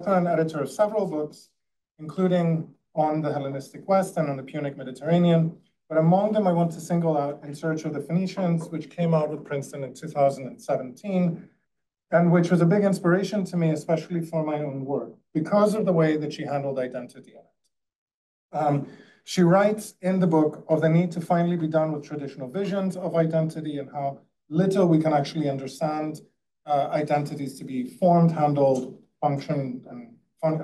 and editor of several books, including on the Hellenistic West and on the Punic Mediterranean. But among them, I want to single out In Search of the Phoenicians, which came out with Princeton in 2017, and which was a big inspiration to me, especially for my own work, because of the way that she handled identity in it. She writes in the book of the need to finally be done with traditional visions of identity and how little we can actually understand identities to be formed, handled, function, and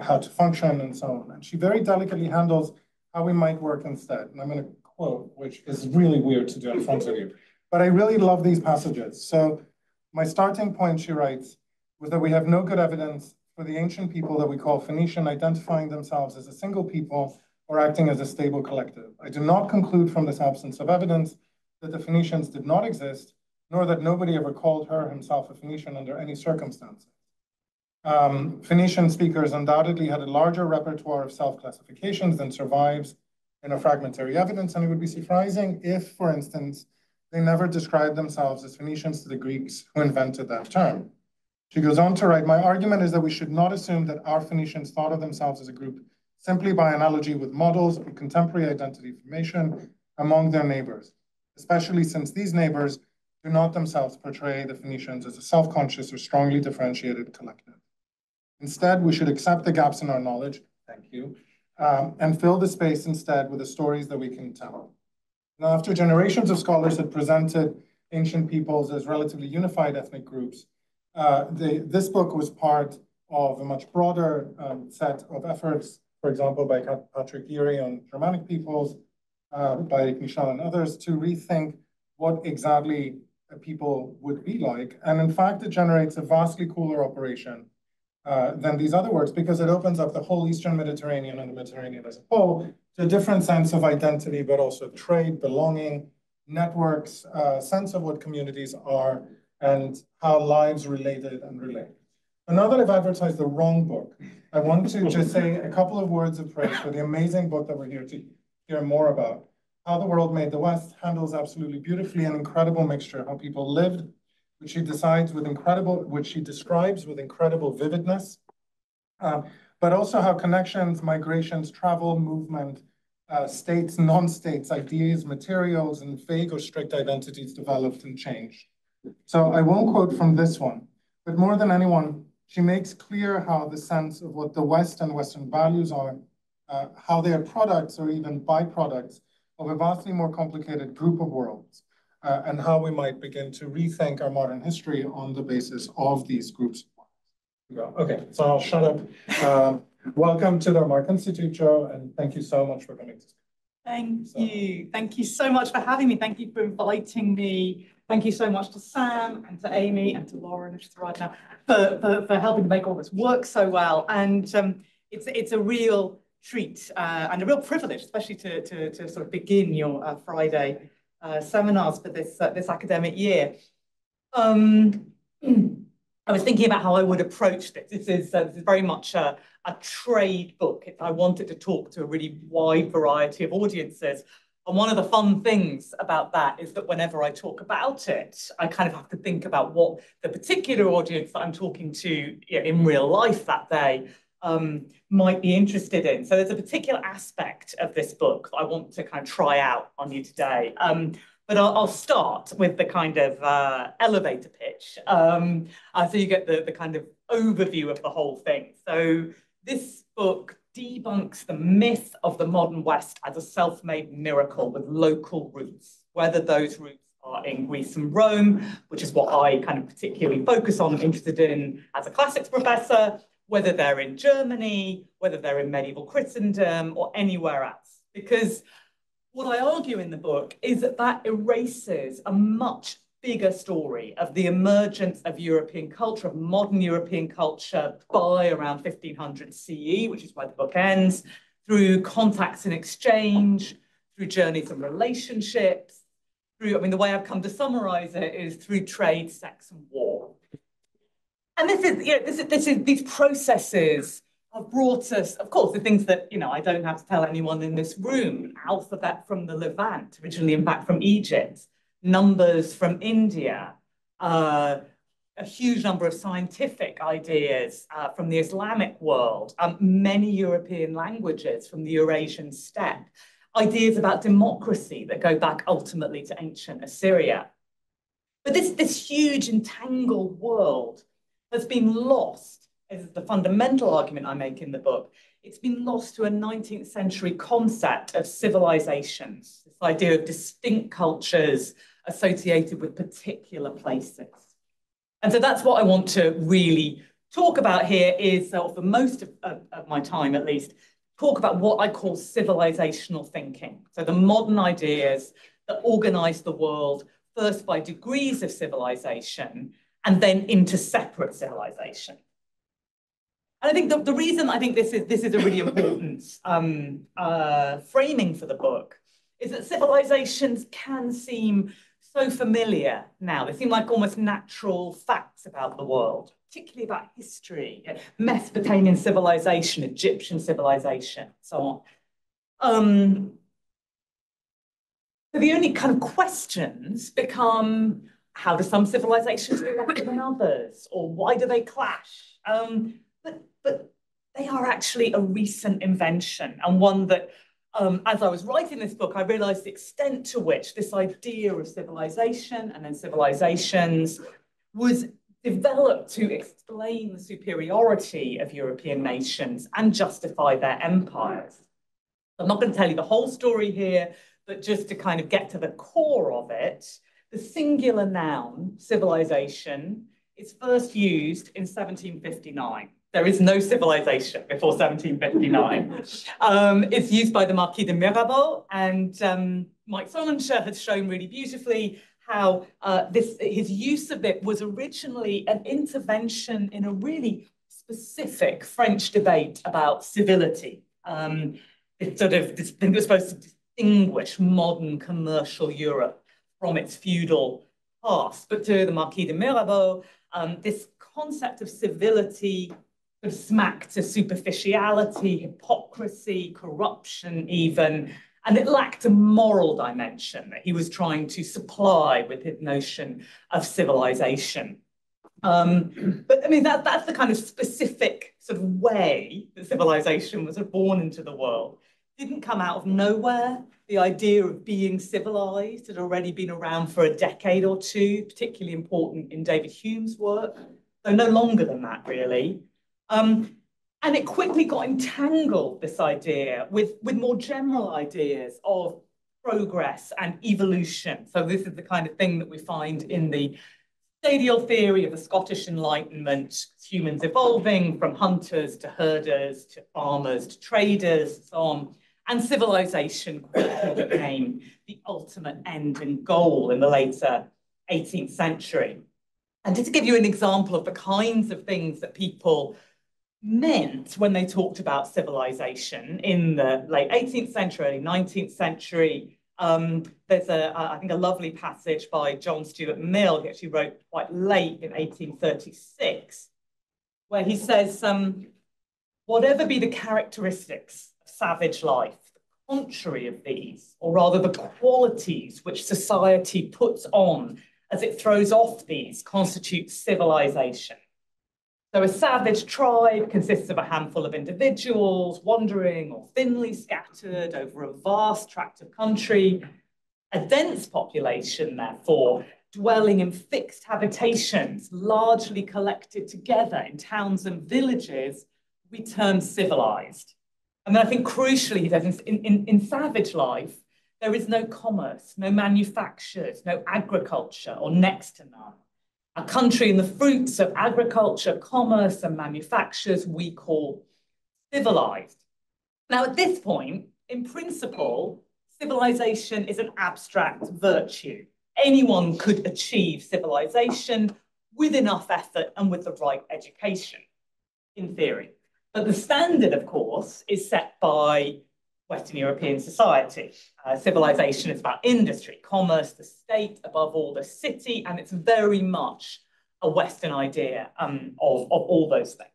how to function, and so on. And she very delicately handles how we might work instead. And I'm going to quote, which is really weird to do in front of you. But I really love these passages. So my starting point, she writes, was that we have no good evidence for the ancient people that we call Phoenician identifying themselves as a single people or acting as a stable collective. I do not conclude from this absence of evidence that the Phoenicians did not exist, nor that nobody ever called her himself a Phoenician under any circumstances. Phoenician speakers undoubtedly had a larger repertoire of self-classifications than survives in a fragmentary evidence, and it would be surprising if, for instance, they never described themselves as Phoenicians to the Greeks who invented that term. She goes on to write, my argument is that we should not assume that our Phoenicians thought of themselves as a group simply by analogy with models of contemporary identity formation among their neighbors, especially since these neighbors do not themselves portray the Phoenicians as a self-conscious or strongly differentiated collective. Instead, we should accept the gaps in our knowledge, thank you, and fill the space instead with the stories that we can tell. Now, after generations of scholars had presented ancient peoples as relatively unified ethnic groups, this book was part of a much broader set of efforts, for example, by Patrick Geary on Germanic peoples, by Michel and others, to rethink what exactly a people would be like. And in fact, it generates a vastly cooler operation than these other works, because it opens up the whole Eastern Mediterranean and the Mediterranean as a whole to a different sense of identity, but also trade, belonging, networks, sense of what communities are, and how lives related and relate. But now that I've advertised the wrong book, I want to just say a couple of words of praise for the amazing book that we're here to hear more about. How the World Made the West handles absolutely beautifully an incredible mixture of how people lived, which she describes with incredible vividness, but also how connections, migrations, travel, movement, states, non-states, ideas, materials, and vague or strict identities developed and changed. So I won't quote from this one, but more than anyone, she makes clear how the sense of what the West and Western values are, how they are products or even byproducts of a vastly more complicated group of worlds, and how we might begin to rethink our modern history on the basis of these groups. Okay, so I'll shut up. Welcome to the Mark Institute, Joe, and thank you so much for coming to speak. Thank you. Thank you so much for having me. Thank you for inviting me. Thank you so much to Sam and to Amy and to Lauren, which is right now, for helping to make all this work so well. And it's a real treat and a real privilege, especially to sort of begin your Friday seminars for this academic year. I was thinking about how I would approach this. This is very much a trade book. I wanted to talk to a really wide variety of audiences. And one of the fun things about that is that whenever I talk about it, I kind of have to think about what the particular audience that I'm talking to in real life that day might be interested in. So there's a particular aspect of this book that I want to kind of try out on you today. But I'll start with the kind of elevator pitch. So you get the kind of overview of the whole thing. So this book debunks the myth of the modern West as a self-made miracle with local roots, whether those roots are in Greece and Rome, which is what I kind of particularly focus on, interested in as a classics professor, whether they're in Germany, whether they're in medieval Christendom, or anywhere else. Because what I argue in the book is that erases a much bigger story of the emergence of European culture, of modern European culture by around 1500 CE, which is where the book ends, through contacts and exchange, through journeys and relationships, through, I mean, the way I've come to summarize it is through trade, sex, and war. And these processes have brought us, of course, the things that, I don't have to tell anyone in this room: alphabet from the Levant, originally in fact from Egypt, numbers from India, a huge number of scientific ideas from the Islamic world, many European languages from the Eurasian steppe, ideas about democracy that go back ultimately to ancient Assyria. But this huge entangled world has been lost, as the fundamental argument I make in the book. It's been lost to a 19th century concept of civilizations, this idea of distinct cultures associated with particular places. And so that's what I want to really talk about here is, for most of my time at least, talk about what I call civilizational thinking. So the modern ideas that organize the world first by degrees of civilization and then into separate civilization. And I think the reason I think this is a really important framing for the book is that civilizations can seem so familiar now. They seem like almost natural facts about the world, particularly about history, Mesopotamian civilization, Egyptian civilization, so on. So the only kind of questions become, how do some civilizations do better than others? Or why do they clash? But they are actually a recent invention, and one that, as I was writing this book, I realized the extent to which this idea of civilization and then civilizations was developed to explain the superiority of European nations and justify their empires. I'm not going to tell you the whole story here, but just to kind of get to the core of it, the singular noun, civilization, is first used in 1759. There is no civilization before 1759. It's used by the Marquis de Mirabeau, and Mike Solinger has shown really beautifully how his use of it was originally an intervention in a really specific French debate about civility. This thing was supposed to distinguish modern commercial Europe from its feudal past. But to the Marquis de Mirabeau, this concept of civility sort of smacked to superficiality, hypocrisy, corruption even, and it lacked a moral dimension that he was trying to supply with his notion of civilization. But I mean, that's the kind of specific sort of way that civilization was born into the world. It didn't come out of nowhere. The idea of being civilized had already been around for a decade or two, particularly important in David Hume's work, though no longer than that, really. And it quickly got entangled, this idea, with more general ideas of progress and evolution. So this is the kind of thing that we find in the stadial theory of the Scottish Enlightenment, humans evolving from hunters to herders to farmers to traders, and so on. And civilization quickly became the ultimate end and goal in the later 18th century. And just to give you an example of the kinds of things that people meant when they talked about civilization in the late 18th century, early 19th century, there's I think a lovely passage by John Stuart Mill, he actually wrote quite late in 1836, where he says, whatever be the characteristics of savage life, the contrary of these, or rather the qualities which society puts on as it throws off these, constitutes civilization. So a savage tribe consists of a handful of individuals wandering or thinly scattered over a vast tract of country. A dense population, therefore, dwelling in fixed habitations, largely collected together in towns and villages, we term civilized. And then I think crucially, he says, in savage life, there is no commerce, no manufactures, no agriculture, or next to none. A country in the fruits of agriculture, commerce, and manufactures we call civilized. Now, at this point, in principle, civilization is an abstract virtue. Anyone could achieve civilization with enough effort and with the right education, in theory. But the standard, of course, is set by Western European society. Civilization is about industry, commerce, the state, above all, the city, and it's very much a Western idea of all those things.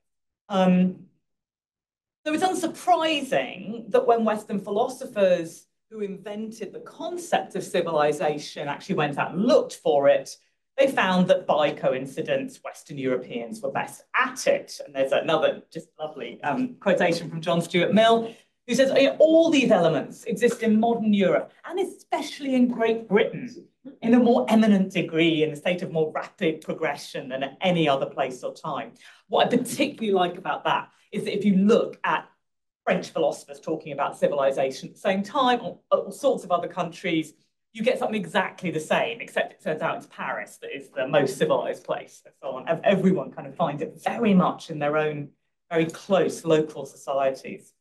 So it's unsurprising that when Western philosophers who invented the concept of civilization actually went out and looked for it, they found that by coincidence, Western Europeans were best at it. And there's another just lovely quotation from John Stuart Mill, who says, all these elements exist in modern Europe, and especially in Great Britain, in a more eminent degree, in a state of more rapid progression than at any other place or time. What I particularly like about that is that if you look at French philosophers talking about civilization at the same time, or all sorts of other countries, you get something exactly the same, except it turns out it's Paris that is the most civilized place, and so on. Everyone kind of finds it very much in their own very close local societies.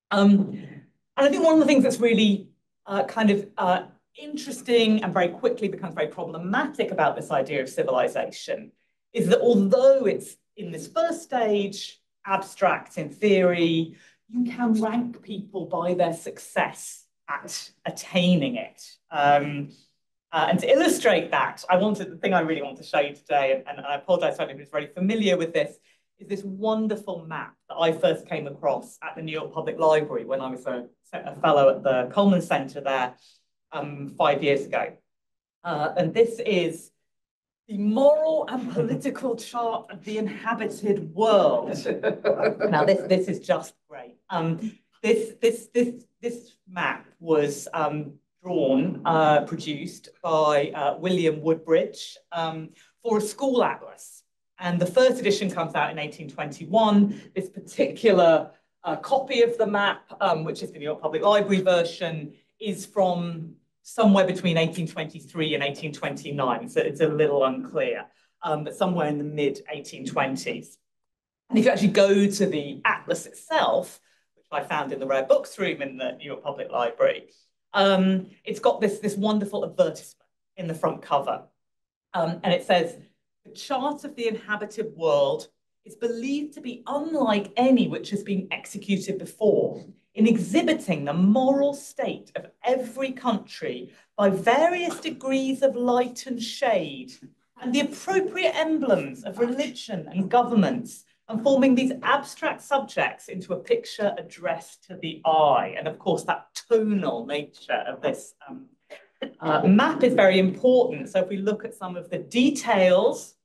And I think one of the things that's really interesting and very quickly becomes very problematic about this idea of civilization is that although it's in this first stage, abstract in theory, you can rank people by their success at attaining it. And to illustrate that, the thing I really want to show you today, and I apologize to anyone who's very familiar with this, is this wonderful map that I first came across at the New York Public Library when I was a fellow at the Coleman Center there 5 years ago. And this is the moral and political chart of the inhabited world. Now, this is just great. This map was produced by William Woodbridge for a school atlas. And the first edition comes out in 1821. This particular copy of the map, which is the New York Public Library version, is from somewhere between 1823 and 1829. So it's a little unclear, but somewhere in the mid-1820s. And if you actually go to the atlas itself, which I found in the rare books room in the New York Public Library, it's got this wonderful advertisement in the front cover. And it says, "The chart of the inhabited world is believed to be unlike any which has been executed before, in exhibiting the moral state of every country by various degrees of light and shade, and the appropriate emblems of religion and governments, and forming these abstract subjects into a picture addressed to the eye." And of course, that tonal nature of this map is very important. So if we look at some of the details,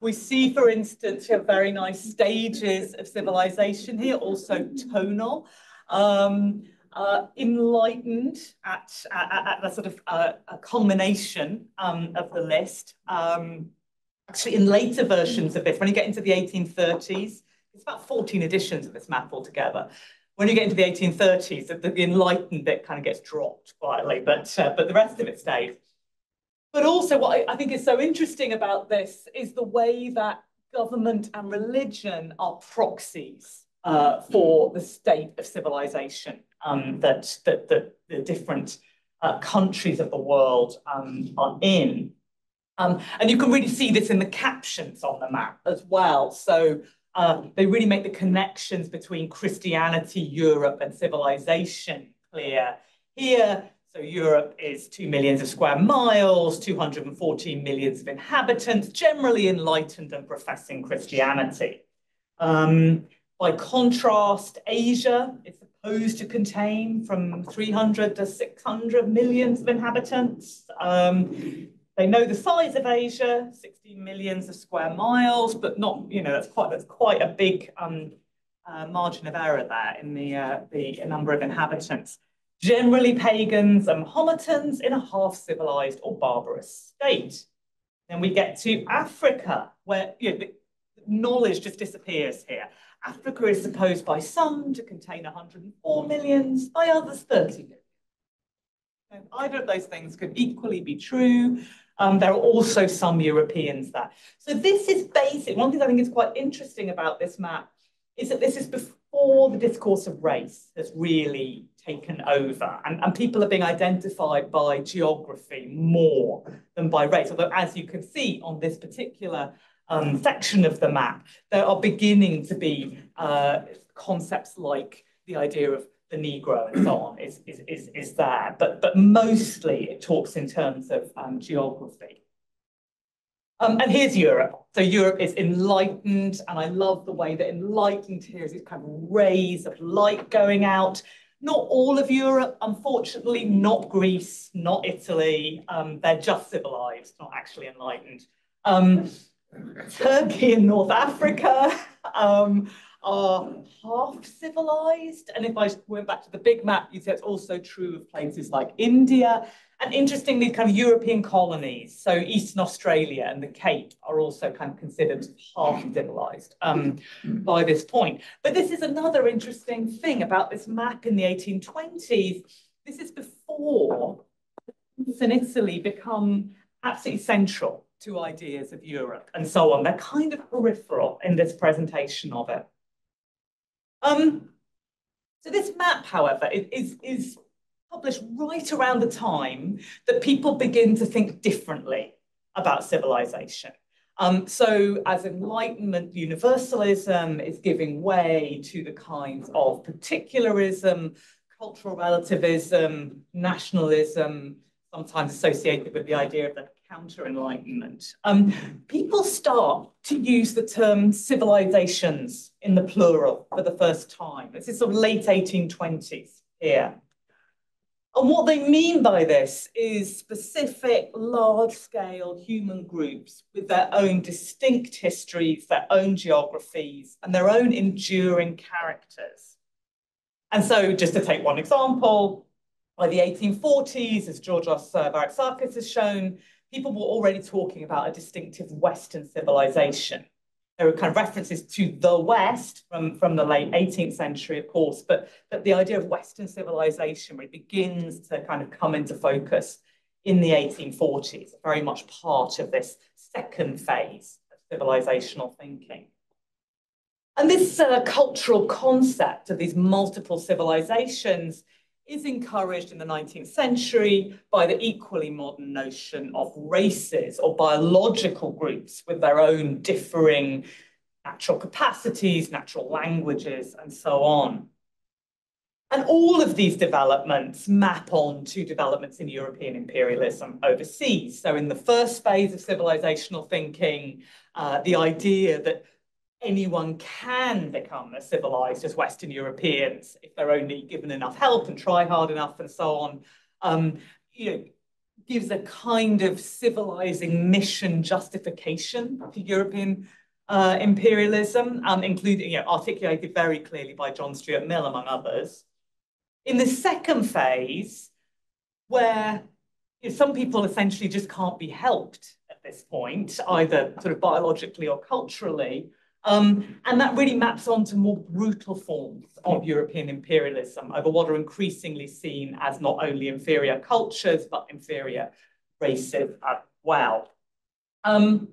we see, for instance, you have very nice stages of civilization here, also tonal, enlightened at the sort of a culmination of the list. Actually, in later versions of this, when you get into the 1830s, it's about 14 editions of this map altogether. When you get into the 1830s, the enlightened bit kind of gets dropped quietly, but the rest of it stays. But also what I think is so interesting about this is the way that government and religion are proxies for the state of civilization that the different countries of the world are in. And you can really see this in the captions on the map as well. So they really make the connections between Christianity, Europe, and civilization clear here. So Europe is 2 million square miles, 214 million of inhabitants, generally enlightened and professing Christianity. By contrast, Asia is supposed to contain from 300 to 600 million of inhabitants. They know the size of Asia, 16 million of square miles, but not, that's quite a big margin of error there in the number of inhabitants. Generally pagans and Mahometans in a half-civilized or barbarous state. Then we get to Africa, where the knowledge just disappears here. Africa is supposed by some to contain 104 million, by others 30 million. And either of those things could equally be true. There are also some Europeans there. So this is basic. One thing I think is quite interesting about this map is that this is before the discourse of race has really taken over. And people are being identified by geography more than by race. Although, as you can see on this particular section of the map, there are beginning to be concepts like the idea of the Negro and so on is there, but mostly it talks in terms of geography. And here's Europe. So Europe is enlightened, and I love the way that enlightened here is these kind of rays of light going out. Not all of Europe, unfortunately, not Greece, not Italy. They're just civilized, not actually enlightened. Turkey and North Africa are half civilized. And if I went back to the big map, you'd say it's also true of places like India. And interestingly, kind of European colonies, so Eastern Australia and the Cape are also kind of considered half civilized by this point. But this is another interesting thing about this map in the 1820s. This is before Greece and Italy become absolutely central to ideas of Europe and so on. They're kind of peripheral in this presentation of it. So this map, however, is published right around the time that people begin to think differently about civilization. So as Enlightenment universalism is giving way to the kinds of particularism, cultural relativism, nationalism, sometimes associated with the idea of the counter-Enlightenment, people start to use the term civilizations in the plural for the first time. This is sort of late 1820s here. And what they mean by this is specific, large-scale human groups with their own distinct histories, their own geographies, and their own enduring characters. And so, just to take one example, by the 1840s, as Georgios Varoufakis has shown, people were already talking about a distinctive Western civilization. There are kind of references to the West from the late 18th century, of course, but the idea of Western civilization really begins to kind of come into focus in the 1840s, very much part of this second phase of civilizational thinking. And this cultural concept of these multiple civilizations is encouraged in the 19th century by the equally modern notion of races or biological groups with their own differing natural capacities, natural languages, and so on. And all of these developments map on to developments in European imperialism overseas. So in the first phase of civilizational thinking, the idea that anyone can become as civilized as Western Europeans if they're only given enough help and try hard enough and so on, gives a kind of civilizing mission justification to European imperialism, including, articulated very clearly by John Stuart Mill, among others. In the second phase, where some people essentially just can't be helped at this point, either sort of biologically or culturally, and that really maps onto more brutal forms of European imperialism over what are increasingly seen as not only inferior cultures, but inferior races as well. And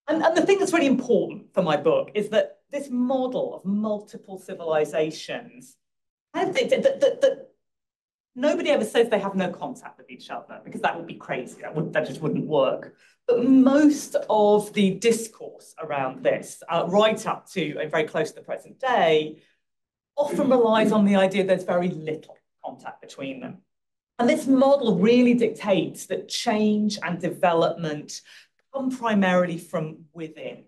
the thing that's really important for my book is that this model of multiple civilizations, that nobody ever says they have no contact with each other, because that would be crazy. That just wouldn't work. But most of the discourse around this, right up to and very close to the present day, often relies on the idea there's very little contact between them. And this model really dictates that change and development come primarily from within.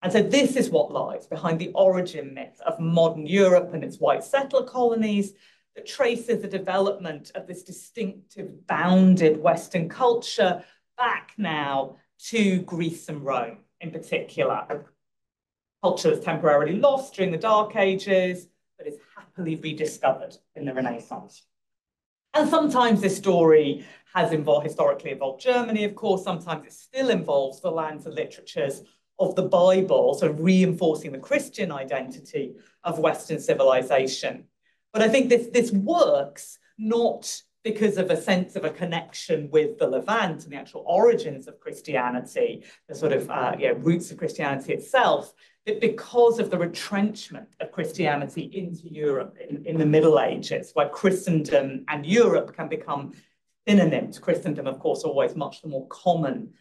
And so this is what lies behind the origin myth of modern Europe and its white settler colonies, that traces the development of this distinctive bounded Western culture back now to Greece and Rome in particular. Culture that's temporarily lost during the Dark Ages, but is happily rediscovered in the Renaissance. And sometimes this story has historically involved Germany, of course. Sometimes it still involves the lands and literatures of the Bible, so reinforcing the Christian identity of Western civilization. But I think this works not because of a sense of a connection with the Levant and the actual origins of Christianity, the sort of roots of Christianity itself, but because of the retrenchment of Christianity into Europe in the Middle Ages, where Christendom and Europe can become synonyms. Christendom, of course, always much the more common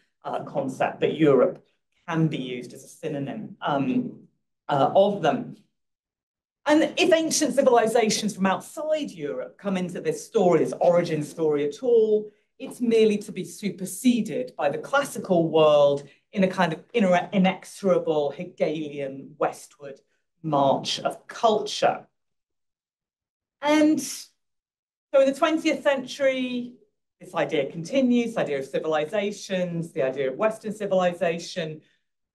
concept, but Europe can be used as a synonym of them. And if ancient civilizations from outside Europe come into this story, this origin story at all, it's merely to be superseded by the classical world in a kind of inexorable Hegelian westward march of culture. And so in the 20th century, this idea continues, the idea of civilizations, the idea of Western civilization.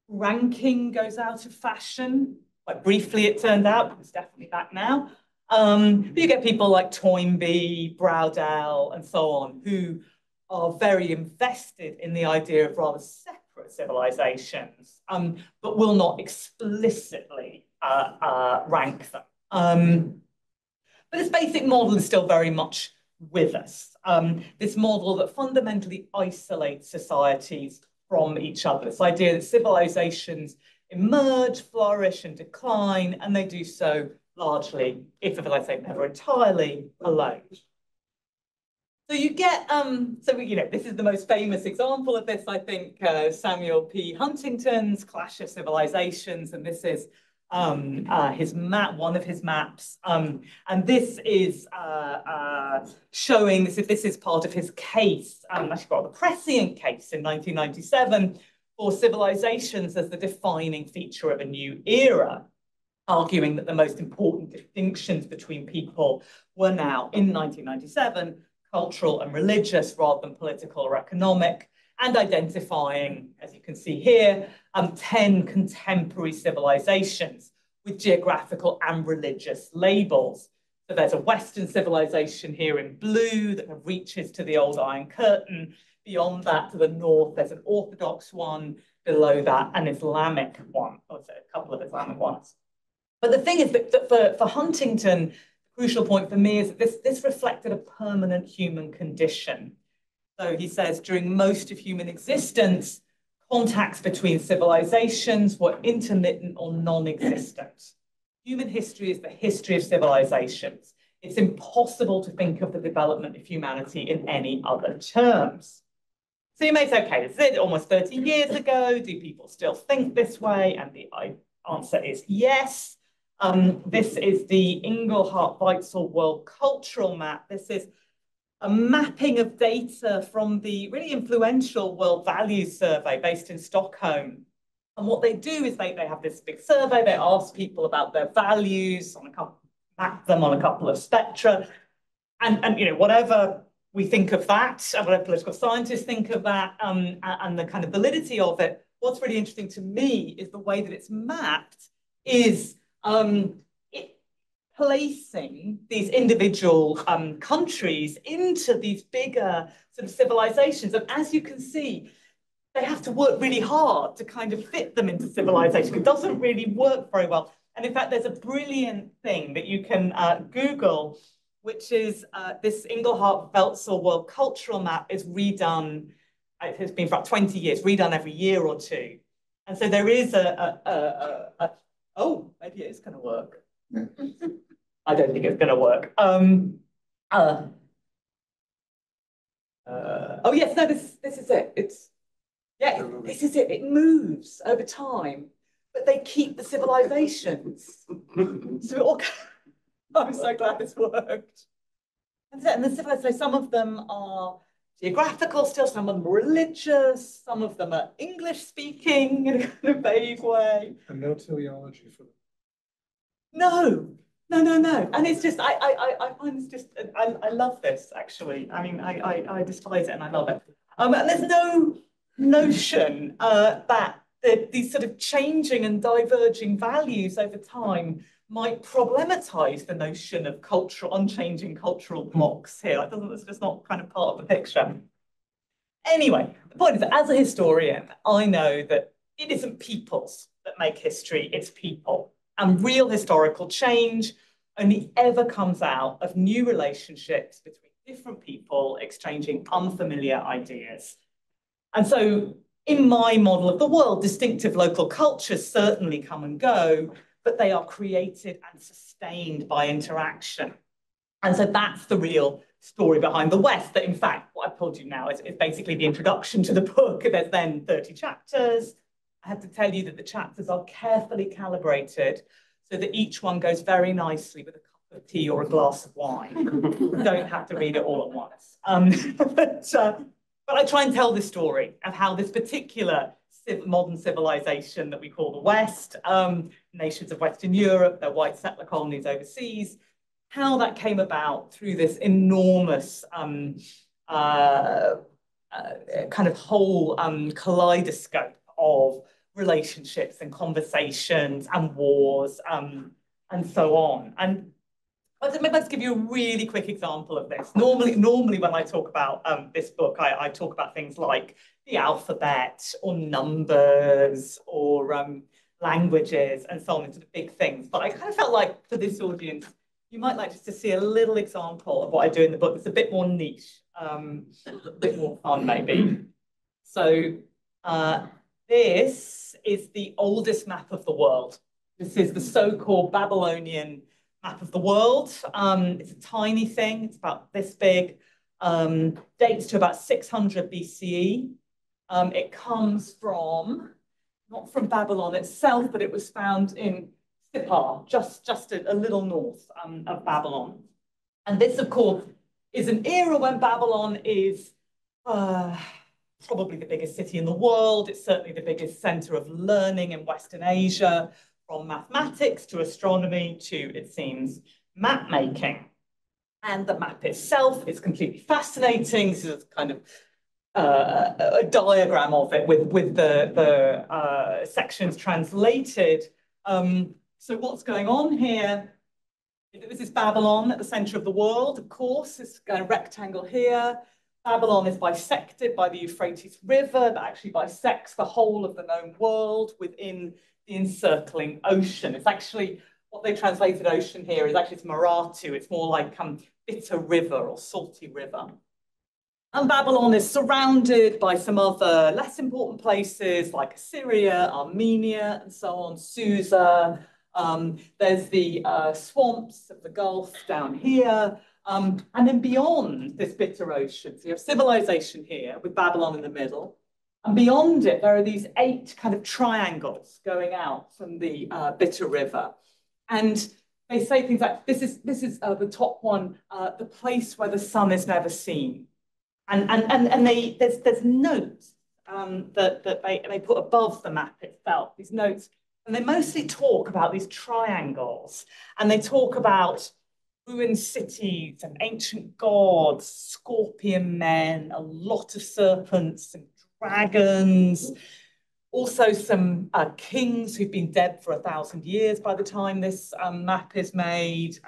Ranking goes out of fashion. Quite briefly, it turned out, but it's definitely back now. But you get people like Toynbee, Browdell, and so on, who are very invested in the idea of rather separate civilizations, but will not explicitly rank them. But this basic model is still very much with us. This model that fundamentally isolates societies from each other. This idea that civilizations emerge, flourish, and decline, and they do so largely, if I say never entirely, alone. So you get, this is the most famous example of this, I think, Samuel P. Huntington's Clash of Civilizations, and this is his map, one of his maps, and this is showing, this is part of his case, actually got the prescient case in 1997 for civilizations as the defining feature of a new era, arguing that the most important distinctions between people were now, in 1997, cultural and religious rather than political or economic, and identifying, as you can see here, 10 contemporary civilizations with geographical and religious labels. So there's a Western civilization here in blue that reaches to the old Iron Curtain. Beyond that, to the north, there's an Orthodox one. Below that, an Islamic one, or a couple of Islamic ones. But the thing is that for Huntington, the crucial point for me is that this reflected a permanent human condition. So he says, during most of human existence, contacts between civilizations were intermittent or non-existent. Human history is the history of civilizations. It's impossible to think of the development of humanity in any other terms. So you may say, okay, this is it, almost 30 years ago. Do people still think this way? And the answer is yes. This is the Inglehart-Weitzel World Cultural Map. This is a mapping of data from the really influential World Values Survey based in Stockholm. And what they do is they have this big survey. They ask people about their values, map them on a couple of spectra. And whatever we think of that, whatever political scientists think of that, and the kind of validity of it, what's really interesting to me is the way that it's mapped is placing these individual countries into these bigger sort of civilizations. And as you can see, they have to work really hard to kind of fit them into civilization. It doesn't really work very well. And in fact, there's a brilliant thing that you can Google, which is this Inglehart-Weitzel World Cultural Map is redone. It has been for about 20 years, redone every year or two. And so there is oh, maybe it is going to work. I don't think it's going to work. Oh yes, no, this is it. This is it. It moves over time, but they keep the civilizations. So it all. I'm so glad this worked. And the civilizations, some of them are geographical still, some of them are religious, some of them are English speaking in a kind of vague way. And no teleology for them. No. And it's just, I find this just, I love this actually. I mean, I despise it and I love it. And there's no notion that these sort of changing and diverging values over time might problematize the notion of unchanging cultural blocks here. It's just not kind of part of the picture. Anyway, the point is that as a historian, I know that it isn't peoples that make history, it's people. And real historical change only ever comes out of new relationships between different people exchanging unfamiliar ideas. And so in my model of the world, distinctive local cultures certainly come and go, but they are created and sustained by interaction. And so that's the real story behind the West, that in fact, what I've told you now is basically the introduction to the book. There's then 30 chapters. I have to tell you that the chapters are carefully calibrated so that each one goes very nicely with a cup of tea or a glass of wine. You don't have to read it all at once. But I try and tell the story of how this particular modern civilization that we call the West, nations of Western Europe, their white settler colonies overseas, how that came about through this enormous kind of whole kaleidoscope of relationships and conversations and wars and so on. And let's give you a really quick example of this. Normally when I talk about this book, I talk about things like the alphabet or numbers or languages and so on, into the big things. But I kind of felt like for this audience, you might like just to see a little example of what I do in the book. It's a bit more niche, a bit more fun maybe. So this is the oldest map of the world. This is the so-called Babylonian map of the world. It's a tiny thing. It's about this big. Dates to about 600 BCE. It comes from, not from Babylon itself, but it was found in Sippar, just a little north of Babylon. And this, of course, is an era when Babylon is probably the biggest city in the world. It's certainly the biggest center of learning in Western Asia, from mathematics to astronomy to, it seems, map making. And the map itself is completely fascinating. This is kind of a diagram of it with the sections translated. So what's going on here? This is Babylon at the center of the world, of course. This kind of rectangle here. Babylon is bisected by the Euphrates River that actually bisects the whole of the known world within the encircling ocean. It's actually, what they translated ocean here is actually, it's Maratu. It's more like bitter river or salty river. And Babylon is surrounded by some other less important places like Assyria, Armenia, and so on, Susa. There's the swamps of the Gulf down here. And then beyond this bitter ocean, so you have civilization here with Babylon in the middle. And beyond it, there are these 8 kind of triangles going out from the bitter river. And they say things like, this is the top one, the place where the sun is never seen. And there's notes that they put above the map itself, these notes. And they mostly talk about these triangles. And they talk about ruined cities and ancient gods, scorpion men, a lot of serpents and dragons, also some kings who've been dead for 1,000 years by the time this map is made.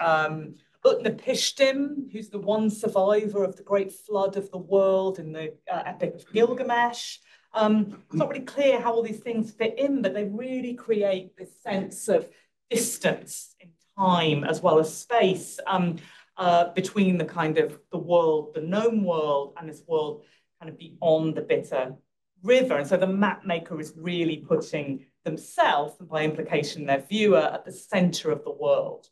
Utnapishtim, who's the one survivor of the great flood of the world in the Epic of Gilgamesh. It's not really clear how all these things fit in, but they really create this sense of distance in time as well as space between the kind of the world, the known world, and this world kind of beyond the bitter river. And so the map maker is really putting themselves, and by implication their viewer, at the center of the world.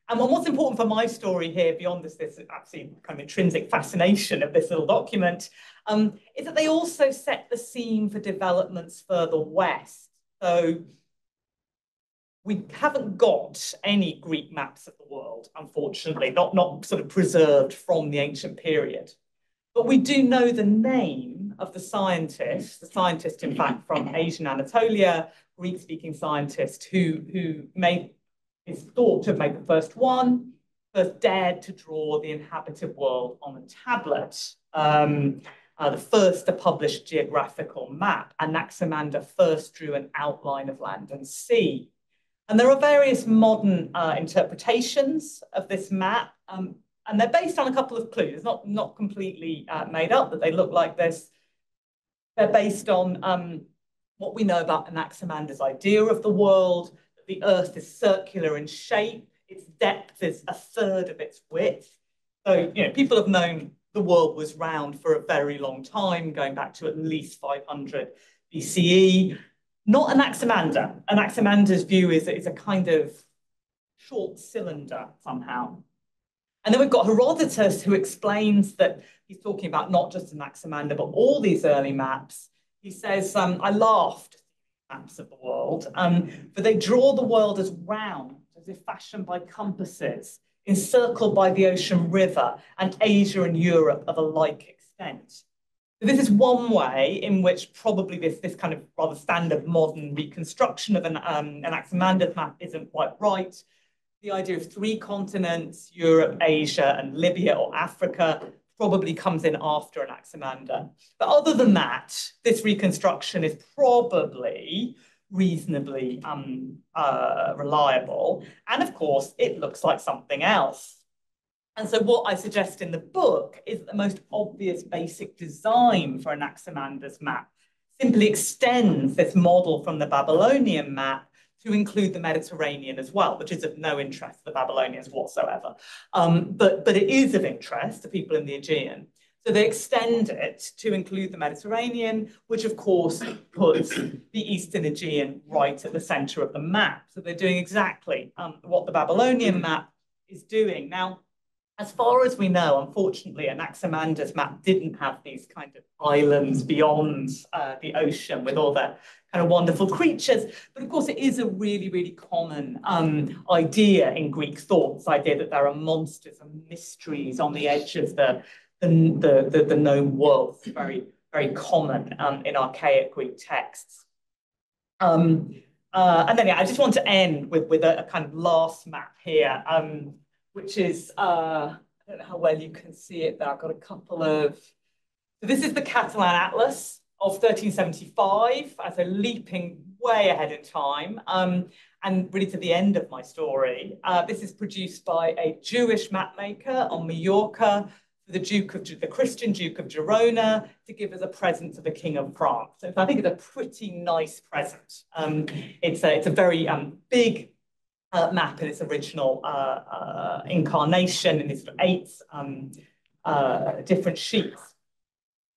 And what's important for my story here, beyond this absolutely kind of intrinsic fascination of this little document, is that they also set the scene for developments further west. So we haven't got any Greek maps of the world, unfortunately, not sort of preserved from the ancient period. But we do know the name of the scientist, in fact, from Asian Anatolia, Greek-speaking scientist who is thought to have made the first dared to draw the inhabited world on a tablet. The first to publish geographical map. Anaximander first drew an outline of land and sea. And there are various modern interpretations of this map, and they're based on a couple of clues. It's not completely made up, but they look like this. They're based on what we know about Anaximander's idea of the world. The Earth is circular in shape. Its depth is 1/3 of its width. So, people have known the world was round for a very long time, going back to at least 500 BCE. Not Anaximander. Anaximander's view is that it's a kind of short cylinder somehow. And then we've got Herodotus, who explains that he's talking about not just Anaximander, but all these early maps. He says, I laughed maps of the world, but they draw the world as round, as if fashioned by compasses, encircled by the ocean river, and Asia and Europe of a like extent. So this is one way in which probably this kind of rather standard modern reconstruction of an Anaximander's map isn't quite right. the idea of 3 continents, Europe, Asia, and Libya or Africa, probably comes in after Anaximander. But other than that, this reconstruction is probably reasonably reliable. And of course, it looks like something else. And so what I suggest in the book is that the most obvious basic design for Anaximander's map simply extends this model from the Babylonian map to include the Mediterranean as well, which is of no interest to the Babylonians whatsoever. But it is of interest to people in the Aegean. So they extend it to include the Mediterranean, which of course puts the Eastern Aegean right at the center of the map. So they're doing exactly what the Babylonian map is doing. Now, as far as we know, unfortunately, Anaximander's map didn't have these kind of islands beyond the ocean with all the kind of wonderful creatures. But of course, it is a really, really common idea in Greek thought, this idea that there are monsters and mysteries on the edge of the known world. It's very, very common in archaic Greek texts. And then, yeah, I just want to end with a kind of last map here. Which is, I don't know how well you can see it there. I've got a couple of, so this is the Catalan Atlas of 1375, as a leaping way ahead in time, and really to the end of my story. This is produced by a Jewish mapmaker on Mallorca for the Christian Duke of Girona to give as a present to the King of France. So I think it's a pretty nice present. It's a very big map in its original incarnation in its 8 different sheets.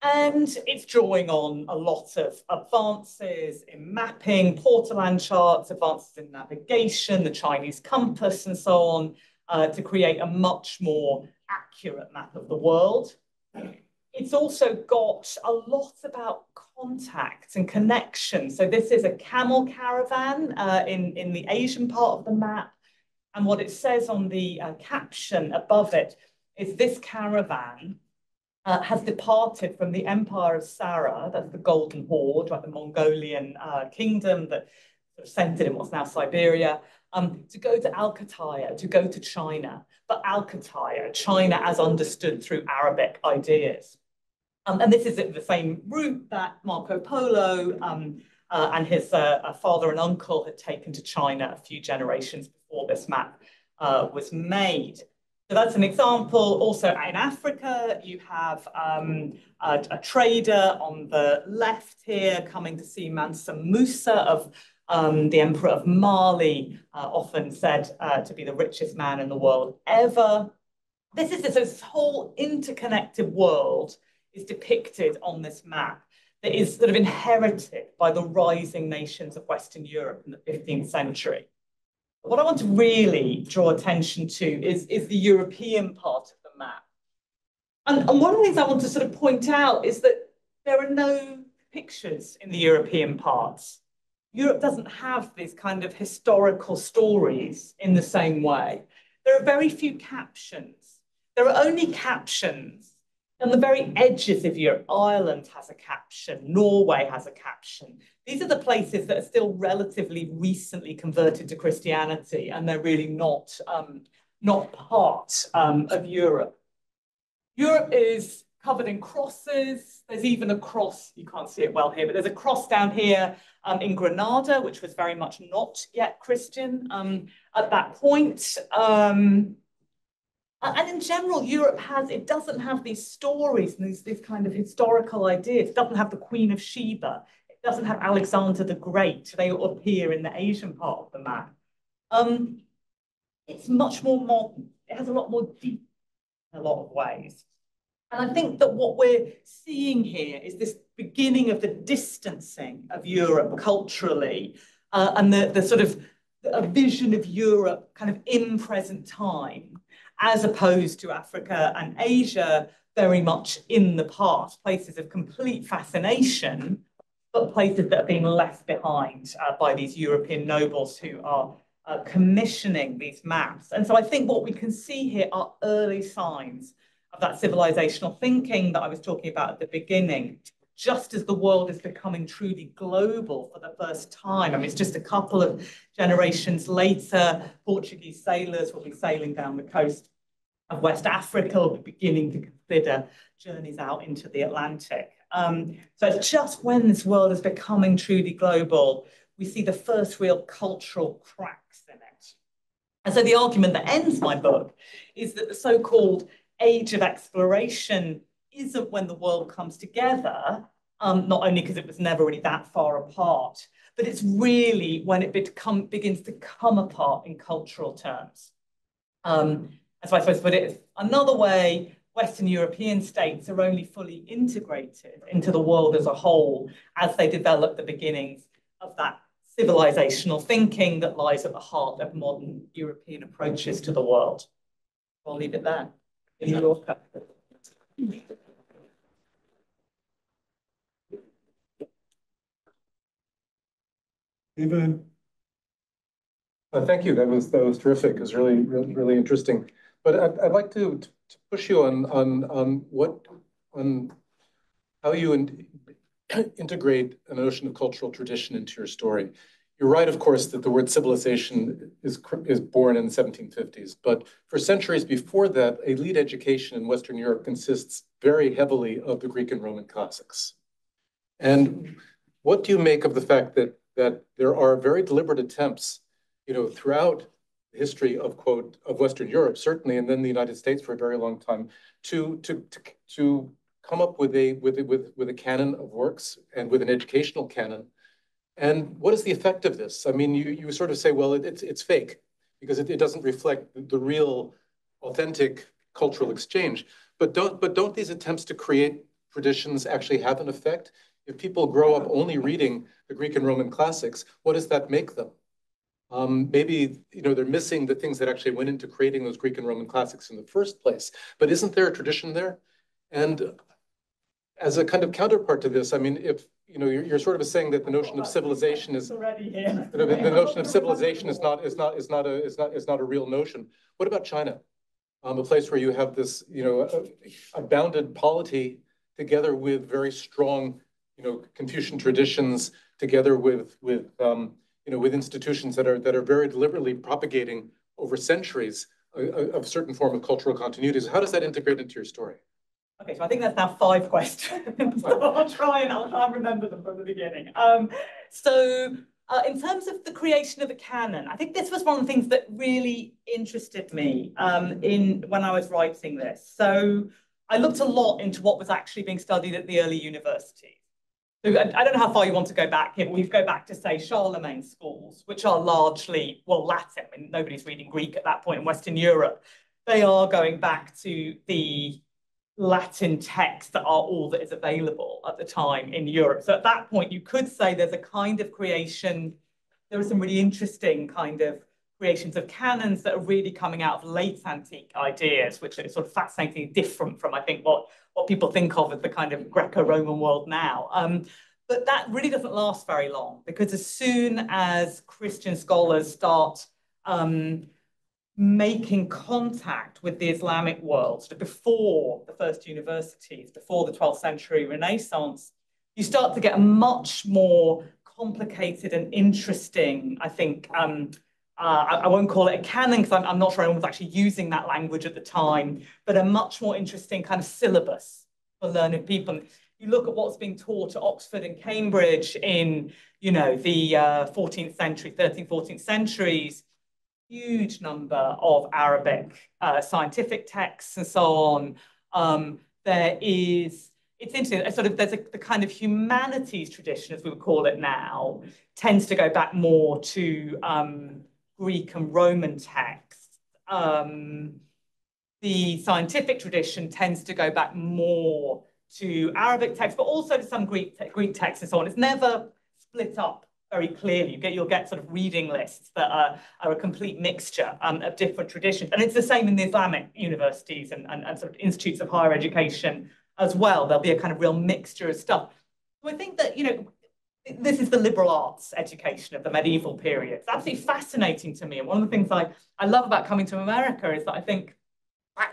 And it's drawing on a lot of advances in mapping, Portolan charts, advances in navigation, the Chinese compass, and so on, to create a much more accurate map of the world. It's also got a lot about contacts and connections. So this is a camel caravan in the Asian part of the map. And what it says on the caption above it is this caravan has departed from the Empire of Sara, that's the Golden Horde, like the Mongolian kingdom that sort of centered in what's now Siberia, to go to Alcataya, to go to China. But Alcataya, China as understood through Arabic ideas. And this is the same route that Marco Polo and his father and uncle had taken to China a few generations before this map was made. So that's an example. Also in Africa, you have a trader on the left here coming to see Mansa Musa of the Emperor of Mali, often said to be the richest man in the world ever. This whole interconnected world is depicted on this map that is sort of inherited by the rising nations of Western Europe in the 15th century. What I want to really draw attention to is the European part of the map. And one of the things I want to sort of point out is that there are no pictures in the European parts. Europe doesn't have these kind of historical stories in the same way. There are very few captions. There are only captions on the very edges of Europe. Ireland has a caption, Norway has a caption. These are the places that are still relatively recently converted to Christianity, and they're really not part of Europe. Europe is covered in crosses. There's even a cross, you can't see it well here, but there's a cross down here in Granada, which was very much not yet Christian at that point. And in general, Europe doesn't have these stories and these kind of historical ideas. It doesn't have the Queen of Sheba. It doesn't have Alexander the Great. They appear in the Asian part of the map. It's much more modern. It has a lot more depth in a lot of ways. And I think that what we're seeing here is this beginning of the distancing of Europe culturally and the sort of a vision of Europe kind of in present time, as opposed to Africa and Asia, very much in the past, places of complete fascination, but places that are being left behind by these European nobles who are commissioning these maps. And so I think what we can see here are early signs of that civilizational thinking that I was talking about at the beginning, just as the world is becoming truly global for the first time. I mean, it's just a couple of generations later, Portuguese sailors will be sailing down the coast of West Africa, will be beginning to consider journeys out into the Atlantic. So it's just when this world is becoming truly global, we see the first real cultural cracks in it. And so the argument that ends my book is that the so-called age of exploration isn't when the world comes together, not only because it was never really that far apart, but it's really when it begins to come apart in cultural terms. As I suppose put it another way, Western European states are only fully integrated into the world as a whole as they develop the beginnings of that civilizational thinking that lies at the heart of modern European approaches to the world. I'll leave it there. In New York. David. Thank you. That was terrific. It was really interesting. But I'd like to push you on how you integrate a notion of cultural tradition into your story. You're right, of course, that the word civilization is born in the 1750s. But for centuries before that, elite education in Western Europe consists very heavily of the Greek and Roman classics. And what do you make of the fact that there are very deliberate attempts, throughout the history of Western Europe, certainly, and then the United States for a very long time, to come up with a canon of works and with an educational canon? And what is the effect of this? I mean, you sort of say, well, it's fake because it doesn't reflect the real, authentic cultural exchange. But don't these attempts to create traditions actually have an effect? If people grow up only reading the Greek and Roman classics, what does that make them? Maybe they're missing the things that actually went into creating those Greek and Roman classics in the first place. But isn't there a tradition there? And as a kind of counterpart to this, I mean, if you're sort of saying that the notion of civilization is already here. The notion of civilization is not a real notion. What about China? A place where you have this a bounded polity together with very strong Confucian traditions, together with institutions that are very deliberately propagating over centuries a certain form of cultural continuity. So how does that integrate into your story? Okay, so I think that's now 5 questions. So I'll try and remember them from the beginning. In terms of the creation of a canon, I think this was one of the things that really interested me when I was writing this. So I looked a lot into what was actually being studied at the early universities. So I don't know how far you want to go back here, but we go back to, say, Charlemagne schools, which are largely, well, Latin. I mean, nobody's reading Greek at that point in Western Europe. They are going back to the Latin texts that are all that is available at the time in Europe. So at that point, you could say there's a kind of creation. There are some really interesting kind of creations of canons that are really coming out of late antique ideas, which are sort of fascinatingly different from, I think, what people think of as the kind of Greco-Roman world now. But that really doesn't last very long, because as soon as Christian scholars start making contact with the Islamic world, sort of before the first universities, before the 12th century Renaissance, you start to get a much more complicated and interesting, I think, I won't call it a canon because I'm not sure anyone was actually using that language at the time, but a much more interesting kind of syllabus for learned people. You look at what's being taught at Oxford and Cambridge in, the 14th century, 13th, 14th centuries, huge number of Arabic scientific texts and so on. It's interesting, the kind of humanities tradition, as we would call it now, tends to go back more to Greek and Roman texts. The scientific tradition tends to go back more to Arabic texts, but also to some Greek texts and so on. It's never split up very clearly. You'll get sort of reading lists that are a complete mixture of different traditions. And it's the same in the Islamic universities and sort of institutes of higher education as well. There'll be a kind of real mixture of stuff. So I think that, this is the liberal arts education of the medieval period. It's absolutely fascinating to me. And one of the things I love about coming to America is that I think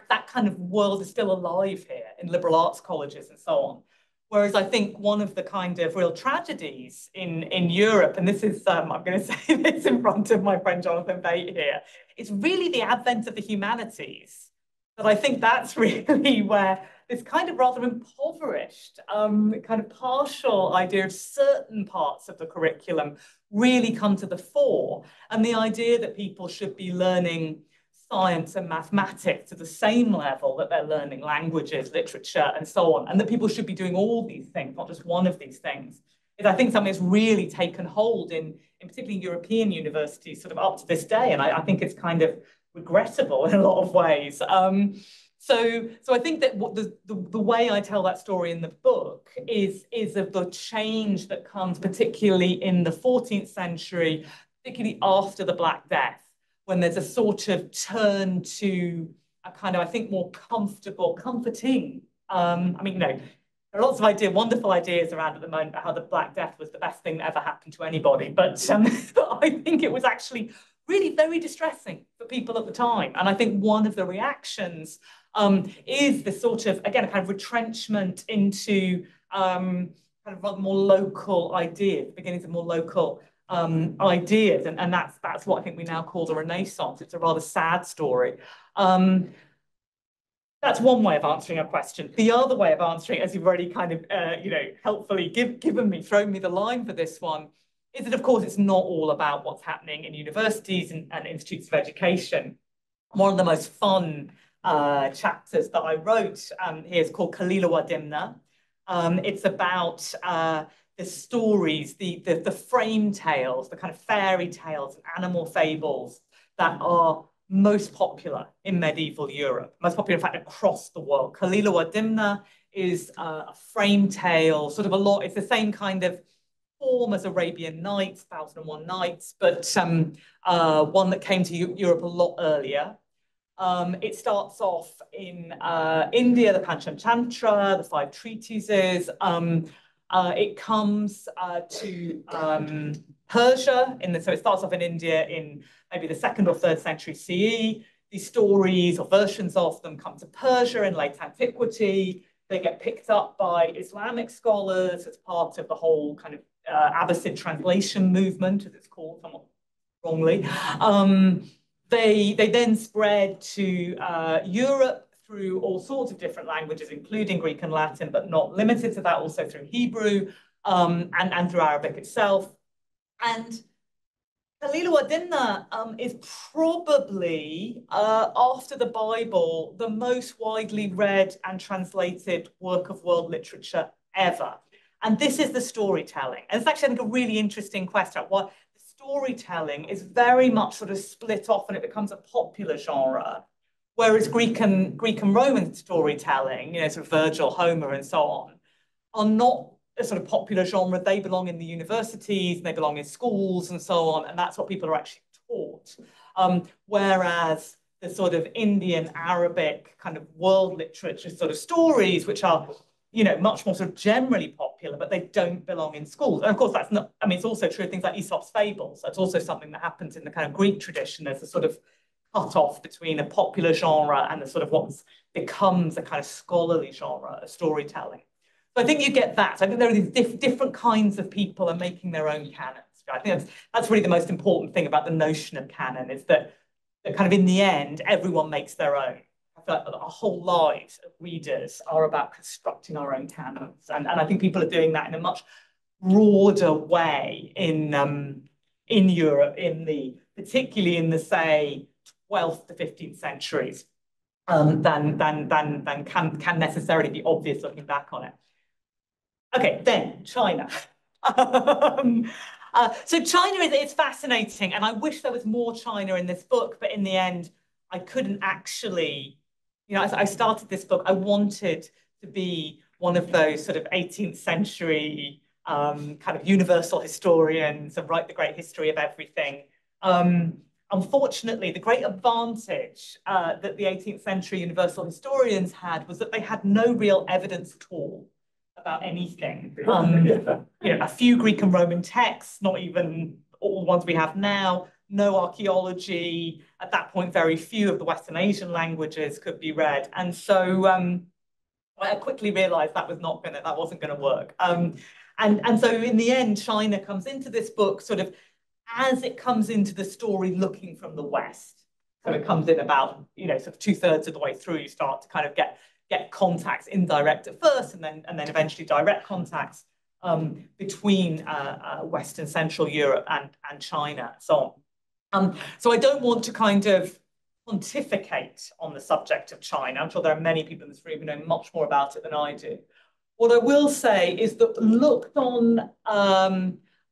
that kind of world is still alive here in liberal arts colleges and so on. Whereas I think one of the kind of real tragedies in Europe, and this is, I'm going to say this in front of my friend Jonathan Bate here, it's really the advent of the humanities. But I think that's really where this kind of rather impoverished, kind of partial idea of certain parts of the curriculum really come to the fore. And the idea that people should be learning science and mathematics to the same level that they're learning languages, literature, and so on, and that people should be doing all these things, not just one of these things, is I think something that's really taken hold in particularly European universities sort of up to this day. And I think it's kind of regrettable in a lot of ways. So I think that what the way I tell that story in the book is of the change that comes particularly in the 14th century, particularly after the Black Death, when there's a sort of turn to a kind of, I think, more comforting. I mean, you know, there are lots of wonderful ideas around at the moment about how the Black Death was the best thing that ever happened to anybody. But I think it was actually really very distressing for people at the time. And I think one of the reactions is this sort of, again, a kind of retrenchment into kind of more local ideas, beginnings of more local ideas, and that's what I think we now call the Renaissance. It's a rather sad story. That's one way of answering a question. The other way of answering, as you've already kind of you know, helpfully thrown me the line for this one, is that of course it's not all about what's happening in universities and institutes of education. One of the most fun chapters that I wrote here is called Kalila Wadimna. It's about the stories, the frame tales, the kind of fairy tales and animal fables that are most popular in medieval Europe, most popular, in fact, across the world. Kalila Wadimna is a frame tale, sort of a lot, it's the same kind of form as Arabian Nights, 1001 Nights, but one that came to Europe a lot earlier. It starts off in India, the Panchatantra, the five treatises. It comes to Persia, so it starts off in India in maybe the 2nd or 3rd century CE. These stories or versions of them come to Persia in late antiquity. They get picked up by Islamic scholars as part of the whole kind of Abbasid translation movement, as it's called somewhat wrongly. They then spread to Europe through all sorts of different languages, including Greek and Latin, but not limited to that, also through Hebrew and through Arabic itself. And Kalila Wadimna is probably, after the Bible, the most widely read and translated work of world literature ever. And this is the storytelling. And it's actually, I think, a really interesting question. What the storytelling is very much sort of split off and it becomes a popular genre. Whereas Greek and Roman storytelling, you know, sort of Virgil, Homer, and so on, are not a sort of popular genre. They belong in the universities, and they belong in schools, and so on, and that's what people are actually taught. Whereas the sort of Indian, Arabic kind of world literature sort of stories, which are, you know, much more sort of generally popular, but they don't belong in schools. And of course, that's not, I mean, it's also true of things like Aesop's fables. That's also something that happens in the kind of Greek tradition. There's a sort of cut off between a popular genre and the sort of what becomes a kind of scholarly genre of storytelling. So I think you get that. So I think there are these different kinds of people are making their own canons. I think that's really the most important thing about the notion of canon, is that kind of in the end, everyone makes their own. I feel like our whole lives of readers are about constructing our own canons. And I think people are doing that in a much broader way in Europe, particularly in the, say, 12th to 15th centuries, than can necessarily be obvious looking back on it. Okay, then China. So China is fascinating, and I wish there was more China in this book, but in the end, I couldn't actually, you know, as I started this book, I wanted to be one of those sort of 18th century kind of universal historians and write the great history of everything. Unfortunately, the great advantage that the 18th century universal historians had was that they had no real evidence at all about anything. You know, a few Greek and Roman texts, not even all the ones we have now, no archaeology. At that point, very few of the Western Asian languages could be read. And so I quickly realized that wasn't gonna work. And so in the end, China comes into this book sort of as it comes into the story looking from the West. So it comes in about, sort of 2/3 of the way through, you start to kind of get contacts, indirect at first, and then eventually direct contacts between Western Central Europe and China and so on. So I don't want to kind of pontificate on the subject of China. I'm sure there are many people in this room who know much more about it than I do. What I will say is that looked on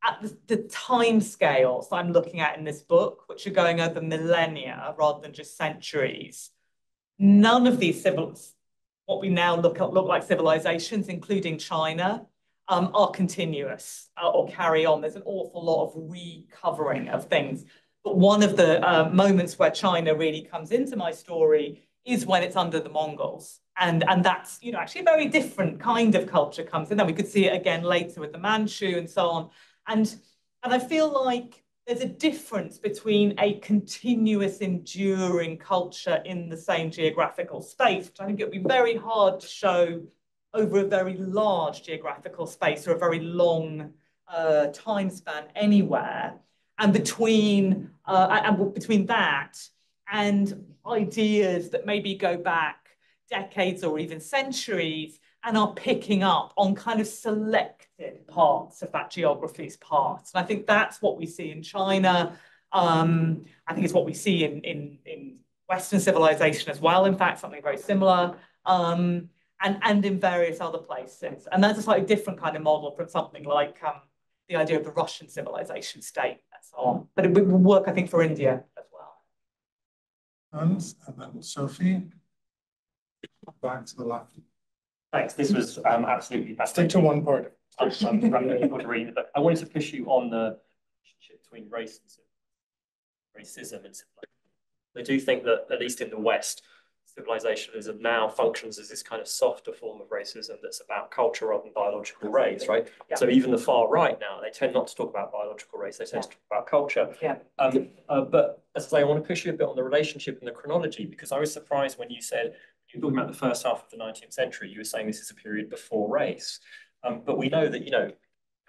at the time scales I'm looking at in this book, which are going over millennia rather than just centuries, none of these what we now look like civilizations, including China, are continuous or carry on. There's an awful lot of recovering of things. But one of the moments where China really comes into my story is when it's under the Mongols. And that's, actually a very different kind of culture comes in. Then we could see it again later with the Manchu and so on. And I feel like there's a difference between a continuous, enduring culture in the same geographical space, which I think it would be very hard to show over a very large geographical space or a very long time span anywhere, and between that and ideas that maybe go back decades or even centuries and are picking up on kind of selected parts of that geography's past. And I think that's what we see in China. I think it's what we see in Western civilization as well, in fact, something very similar, and in various other places. And that's a slightly different kind of model from something like the idea of the Russian civilization state and so on. But it would work, I think, for India as well. And then Sophie, back to the left. Thanks. This was absolutely fascinating. Stick to one part. I'm running people to read it, but I wanted to push you on the relationship between race and racism and civilization. I do think that, at least in the West, civilizationism now functions as this kind of softer form of racism that's about culture rather than biological race, right? Yeah. So even the far right now, they tend not to talk about biological race, they tend to talk about culture. Yeah. But as I say, I want to push you a bit on the relationship and the chronology, because I was surprised when you said, you were talking about the first half of the 19th century, you were saying this is a period before race. But we know that,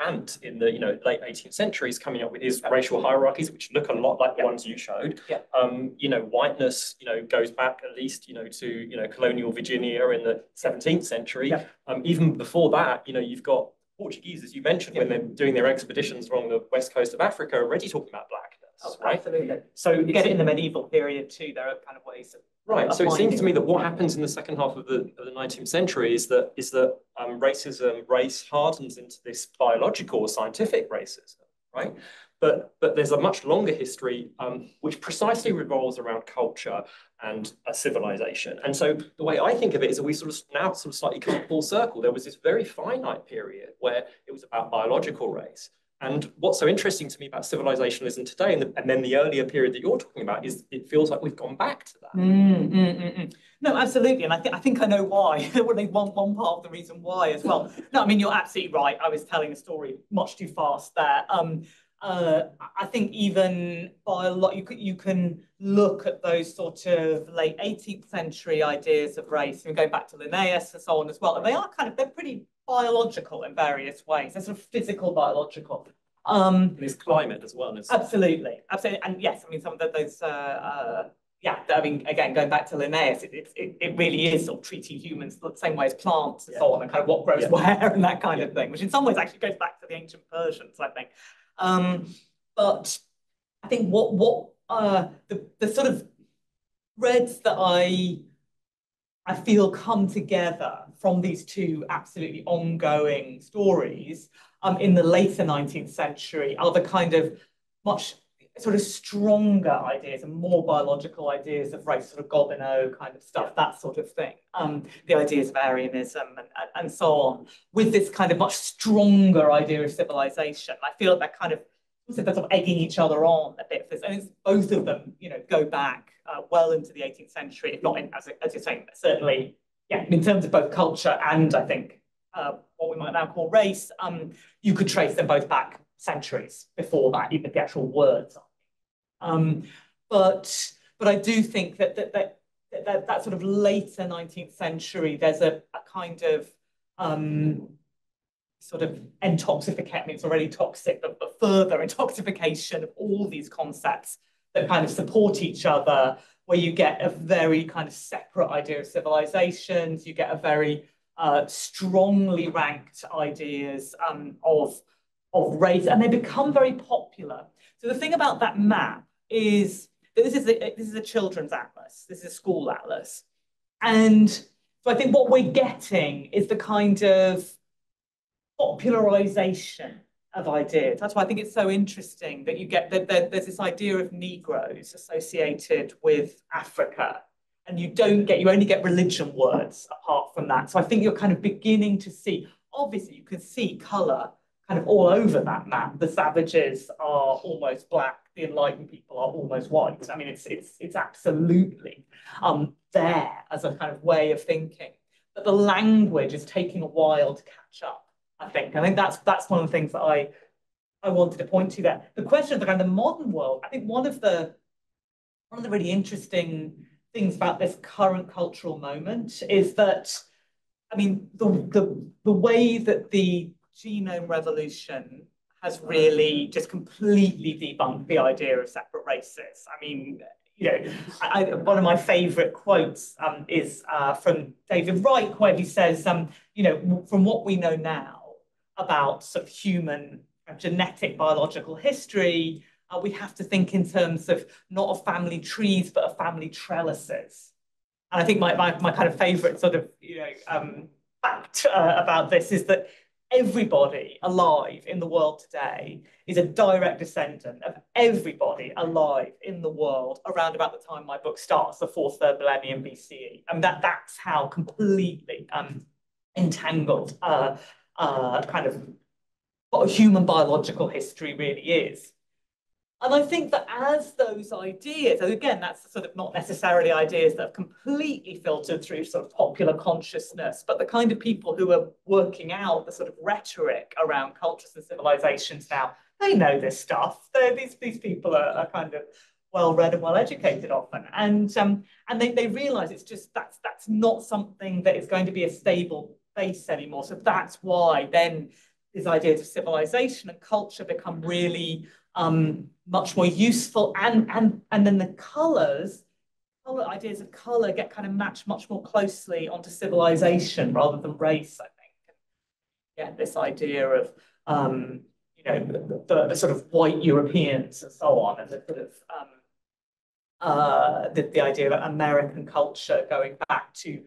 Kant in the late 18th century is coming up with his racial hierarchies, which look a lot like the ones you showed. Yeah. Whiteness, goes back at least, to colonial Virginia in the 17th century. Yeah. Even before that, you've got Portuguese, as you mentioned, when they're doing their expeditions along the west coast of Africa, already talking about blackness, right? Absolutely. So you get it in the medieval period too. There are kind of ways of so it seems to me that what happens in the second half of the 19th century is that race hardens into this biological or scientific racism, right? But there's a much longer history which precisely revolves around culture and a civilization. And so the way I think of it is that we now slightly come full circle. There was this very finite period where it was about biological race. And what's so interesting to me about civilizationism today, and then the earlier period that you're talking about, is it feels like we've gone back to that. No, I think I know why. one part of the reason why as well. No, I mean, you're absolutely right. I was telling a story much too fast there. I think even by a lot, you can look at those sort of late 18th century ideas of race, and going back to Linnaeus and so on as well. And they're pretty biological in various ways. They're sort of physical, biological. There's climate as well. Absolutely. And yes, I mean, some of those, I mean, again, going back to Linnaeus, it really is sort of treating humans the same way as plants and so on, and kind of what grows where and that kind of thing, which in some ways actually goes back to the ancient Persians, I think. But I think what the sort of threads that I feel come together from these two absolutely ongoing stories in the later 19th century are the kind of much sort of stronger ideas and more biological ideas of race, sort of Gobineau kind of stuff, that sort of thing. The ideas of Aryanism and so on, with this kind of much stronger idea of civilization. I feel like that kind of, they're sort of egging each other on a bit. And it's both of them, go back well into the 18th century, if not as you're saying, certainly, in terms of both culture and I think what we might now call race, you could trace them both back centuries before that, even if the actual words are. But I do think that that sort of later 19th century, there's a kind of sort of intoxication, I mean, it's already toxic, but further intoxication of all these concepts that kind of support each other, where you get a very kind of separate idea of civilizations, you get a very strongly ranked ideas of race, and they become very popular. So the thing about that map is that this is a children's atlas, this is a school atlas. And so I think what we're getting is the kind of popularization of ideas. That's why I think it's so interesting that you get that there's this idea of Negroes associated with Africa, and you only get religion words apart from that. So I think you're kind of beginning to see, obviously you can see color kind of all over that map. The savages are almost black, the enlightened people are almost white. I mean, it's absolutely there as a kind of way of thinking. But the language is taking a while to catch up, I think. I think that's one of the things that I wanted to point to there. The question around the modern world, I think one of the really interesting things about this current cultural moment is that, I mean, the way that the genome revolution has really just completely debunked the idea of separate races. I mean, you know, one of my favorite quotes is from David Wright, where he says, you know, from what we know now about sort of human genetic biological history, we have to think in terms of not of family trees, but of family trellises. And I think my kind of favorite sort of, you know, fact about this is that everybody alive in the world today is a direct descendant of everybody alive in the world around about the time my book starts, the 4th, 3rd millennium BCE. And that's how completely entangled kind of what a human biological history really is. And I think that as those ideas, and again, that's sort of not necessarily ideas that have completely filtered through sort of popular consciousness, but the kind of people who are working out the sort of rhetoric around cultures and civilizations now, they know this stuff. These people are kind of well-read and well-educated often. And they realize it's just, that's not something that is going to be a stable base anymore. So that's why then these ideas of civilization and culture become really much more useful, and then the color ideas of color get kind of matched much more closely onto civilization rather than race, I think. Yeah, this idea of you know, the sort of white Europeans and so on, and the sort of the idea of American culture going back to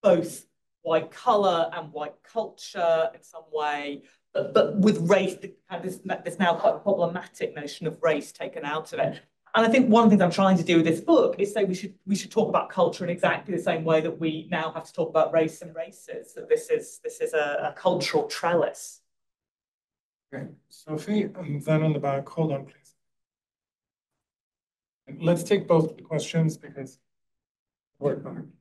both white color and white culture in some way, but with race, there's now quite a problematic notion of race taken out of it. And I think one of the things I'm trying to do with this book is say we should talk about culture in exactly the same way that we now have to talk about race and races, that this is a cultural trellis. Okay, Sophie, and then in the back, hold on, please. Let's take both questions because we're coming.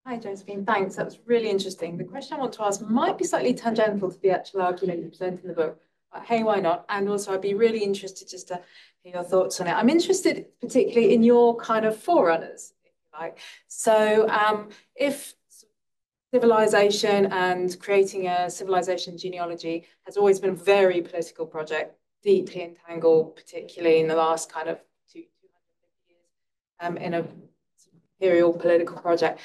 Hi, Josephine. Thanks. That was really interesting. The question I want to ask might be slightly tangential to the actual argument you present in the book, but hey, why not? And also, I'd be really interested just to hear your thoughts on it. I'm interested particularly in your kind of forerunners, if you like. So if civilization and creating a civilization genealogy has always been a very political project, deeply entangled, particularly in the last kind of 250 years in a imperial political project.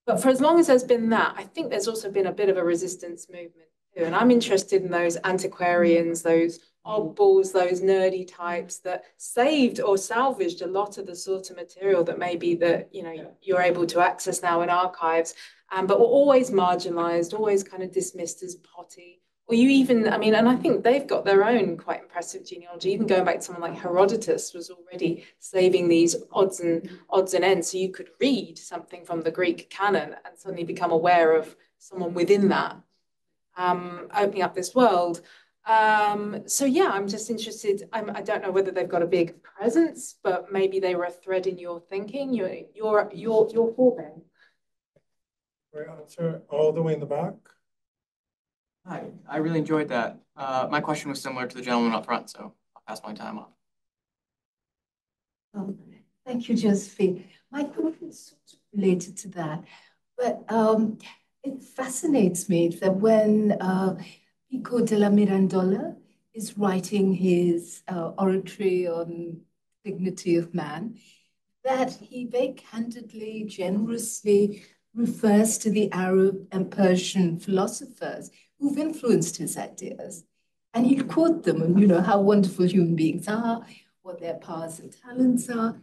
But for as long as there's been that, I think there's also been a bit of a resistance movement too. And I'm interested in those antiquarians, those oddballs, those nerdy types that saved or salvaged a lot of the sort of material that maybe that, you know, you're able to access now in archives, but were always marginalized, always kind of dismissed as potty. Or you even, I mean, and I think they've got their own quite impressive genealogy. Even going back to someone like Herodotus was already saving these odds and ends. So you could read something from the Greek canon and suddenly become aware of someone within that, opening up this world. So yeah, I'm just interested. I don't know whether they've got a big presence, but maybe they were a thread in your thinking, your forebear. Great answer. All the way in the back. Hi, I really enjoyed that. My question was similar to the gentleman up front, so I'll pass my time on. Thank you, Josephine. My thought is sort of related to that, but it fascinates me that when Pico de la Mirandola is writing his oratory on dignity of man, that he very candidly, generously refers to the Arab and Persian philosophers who've influenced his ideas. And he'll quote them and, how wonderful human beings are, what their powers and talents are.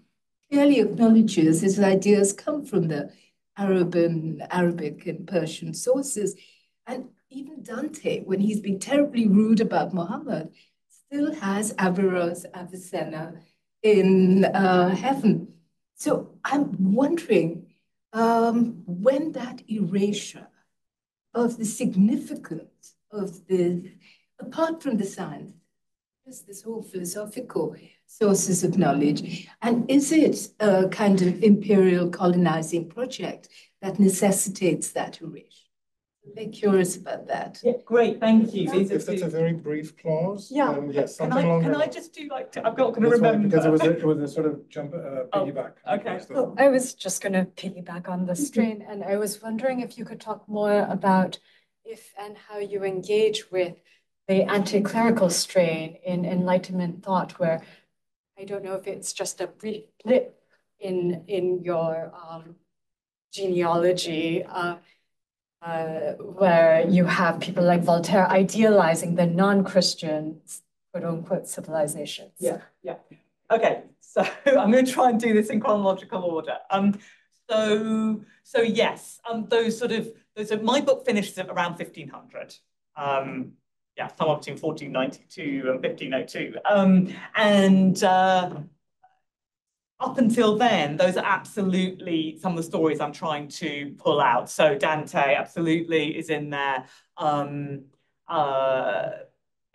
Clearly acknowledges his ideas come from the Arabic and Persian sources. And even Dante, when he's been terribly rude about Muhammad, still has Averroes, Avicenna in heaven. So I'm wondering when that erasure of the significance of the, apart from the science, just this whole philosophical sources of knowledge, and is it a kind of imperial colonizing project that necessitates that erasure? I'm very curious about that. Yeah, great, thank you. If that's a very brief clause, Yeah. then yes, Can something along I that just do like, I'm not going to That's fine, remember. because it was a sort of jump piggyback. okay. So I was just going to piggyback on the strain, and I was wondering if you could talk more about if and how you engage with the anti-clerical strain in Enlightenment thought, where I don't know if it's just a brief blip in your genealogy, where you have people like Voltaire idealizing the non-Christian, quote unquote, civilizations. Yeah. Okay, so I'm going to try and do this in chronological order. So yes, my book finishes at around 1500. Yeah, somewhere between 1492 and 1502. Up until then, those are absolutely some of the stories I'm trying to pull out. So Dante absolutely is in there.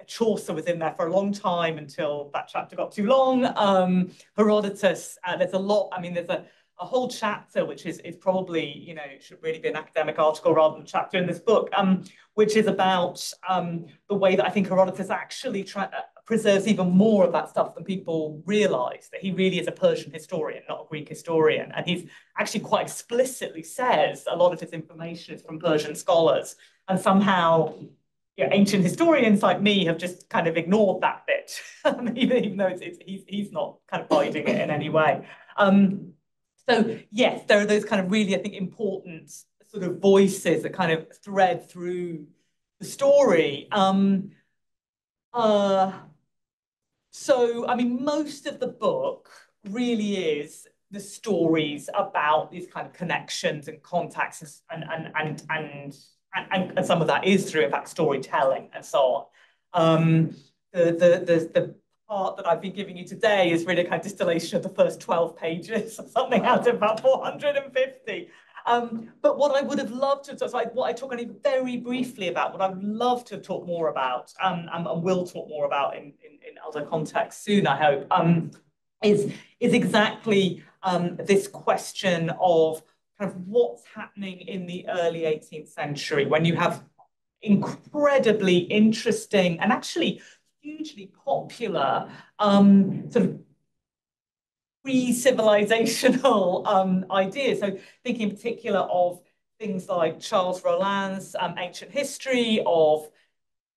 Chaucer was in there for a long time until that chapter got too long. Herodotus, there's a lot, I mean, there's a whole chapter, which is probably, should really be an academic article rather than a chapter in this book, which is about the way that I think Herodotus actually preserves even more of that stuff than people realize, that he really is a Persian historian, not a Greek historian. And he's actually quite explicitly says a lot of his information is from Persian scholars. And somehow ancient historians like me have just kind of ignored that bit, even though he's not kind of hiding it in any way. So yes, there are those kind of really, I think, important sort of voices that kind of thread through the story. So, I mean, most of the book really is the stories about these kind of connections and contacts, and some of that is through, in fact, storytelling and so on. The part that I've been giving you today is really a kind of distillation of the first 12 pages or something out of about 450. But what I would have loved to, so what I talk only very briefly about, what I would love to talk more about, and will talk more about in other contexts soon, I hope, is exactly this question of kind of what's happening in the early 18th century when you have incredibly interesting and actually hugely popular sort of pre-civilizational ideas. So thinking in particular of things like Charles Rollin's ancient history of,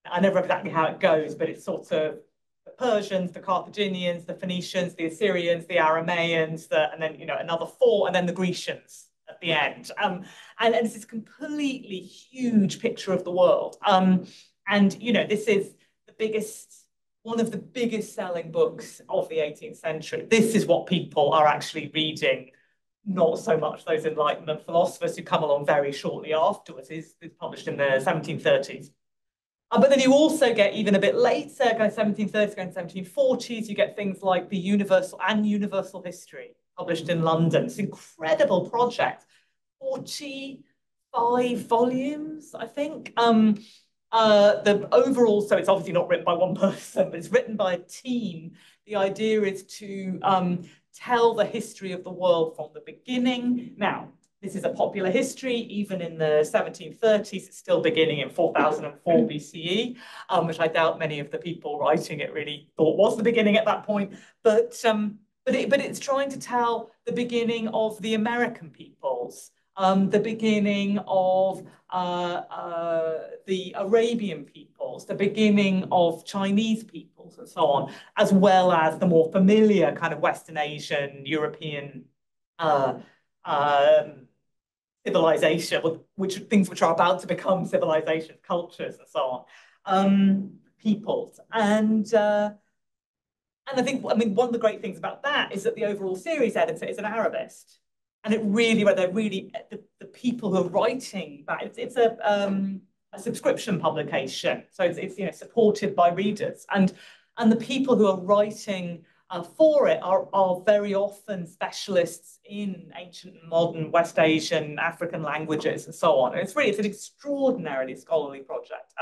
I never know exactly how it goes, but it's sort of the Persians, the Carthaginians, the Phoenicians, the Assyrians, the Aramaeans, and then, another four, and then the Grecians at the end. And it's this completely huge picture of the world. And, this is one of the biggest selling books of the 18th century. This is what people are actually reading, not so much those Enlightenment philosophers who come along very shortly afterwards. It's published in the 1730s. But then you also get, even a bit later, kind of 1730s, going to 1740s, you get things like the Universal History, published in London. It's an incredible project, 45 volumes, I think. The overall, so it's obviously not written by one person, but it's written by a team. The idea is to tell the history of the world from the beginning. Now, this is a popular history. Even in the 1730s, it's still beginning in 4004 BCE, which I doubt many of the people writing it really thought was the beginning at that point. But but it's trying to tell the beginning of the American peoples, the beginning of the Arabian peoples, the beginning of Chinese peoples, and so on, as well as the more familiar kind of Western Asian, European civilization, which are about to become civilizations, cultures, and so on, peoples. And I think, I mean, one of the great things about that is that the overall series editor is an Arabist. And they're really, the people who are writing that, it's a subscription publication. So it's you know, supported by readers. And the people who are writing for it are very often specialists in ancient and modern West Asian, African languages and so on. And it's an extraordinarily scholarly project,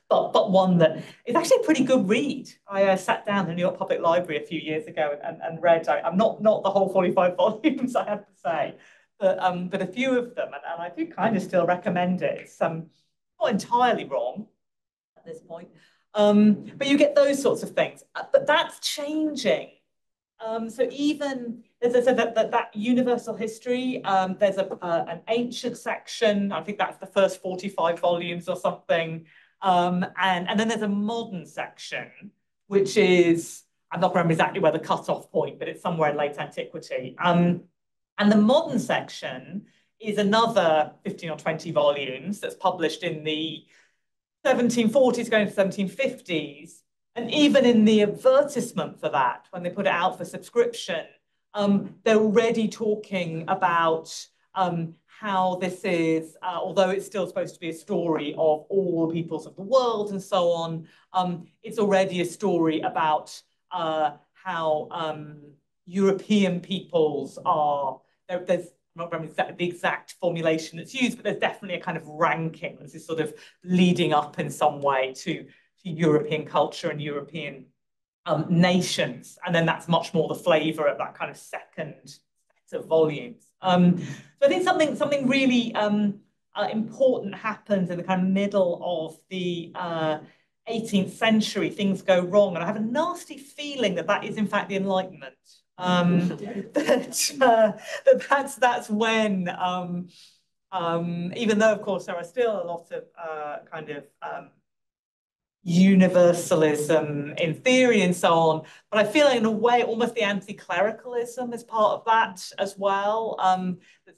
but one that is actually a pretty good read. I sat down in the New York Public Library a few years ago and read. I'm not the whole 45 volumes, I have to say, but a few of them, and I do kind of still recommend it. It's not entirely wrong at this point, but you get those sorts of things. But that's changing. So even that universal history, there's an ancient section. I think that's the first 45 volumes or something. And then there's a modern section, which is, I'm not remembering exactly where the cutoff point, but it's somewhere in late antiquity. And the modern section is another 15 or 20 volumes that's published in the 1740s going to 1750s. And even in the advertisement for that, when they put it out for subscription, they're already talking about how this is, although it's still supposed to be a story of all the peoples of the world and so on, it's already a story about how European peoples are, there's, I'm not remembering the exact formulation that's used, but there's definitely a kind of ranking. This is sort of leading up in some way to European culture and European nations. And then that's much more the flavor of that kind of second set of volumes. So I think something really important happens in the kind of middle of the 18th century. Things go wrong. And I have a nasty feeling that is in fact the Enlightenment. That's when, even though of course there are still a lot of kind of universalism in theory and so on, but I feel like in a way almost the anti-clericalism is part of that as well.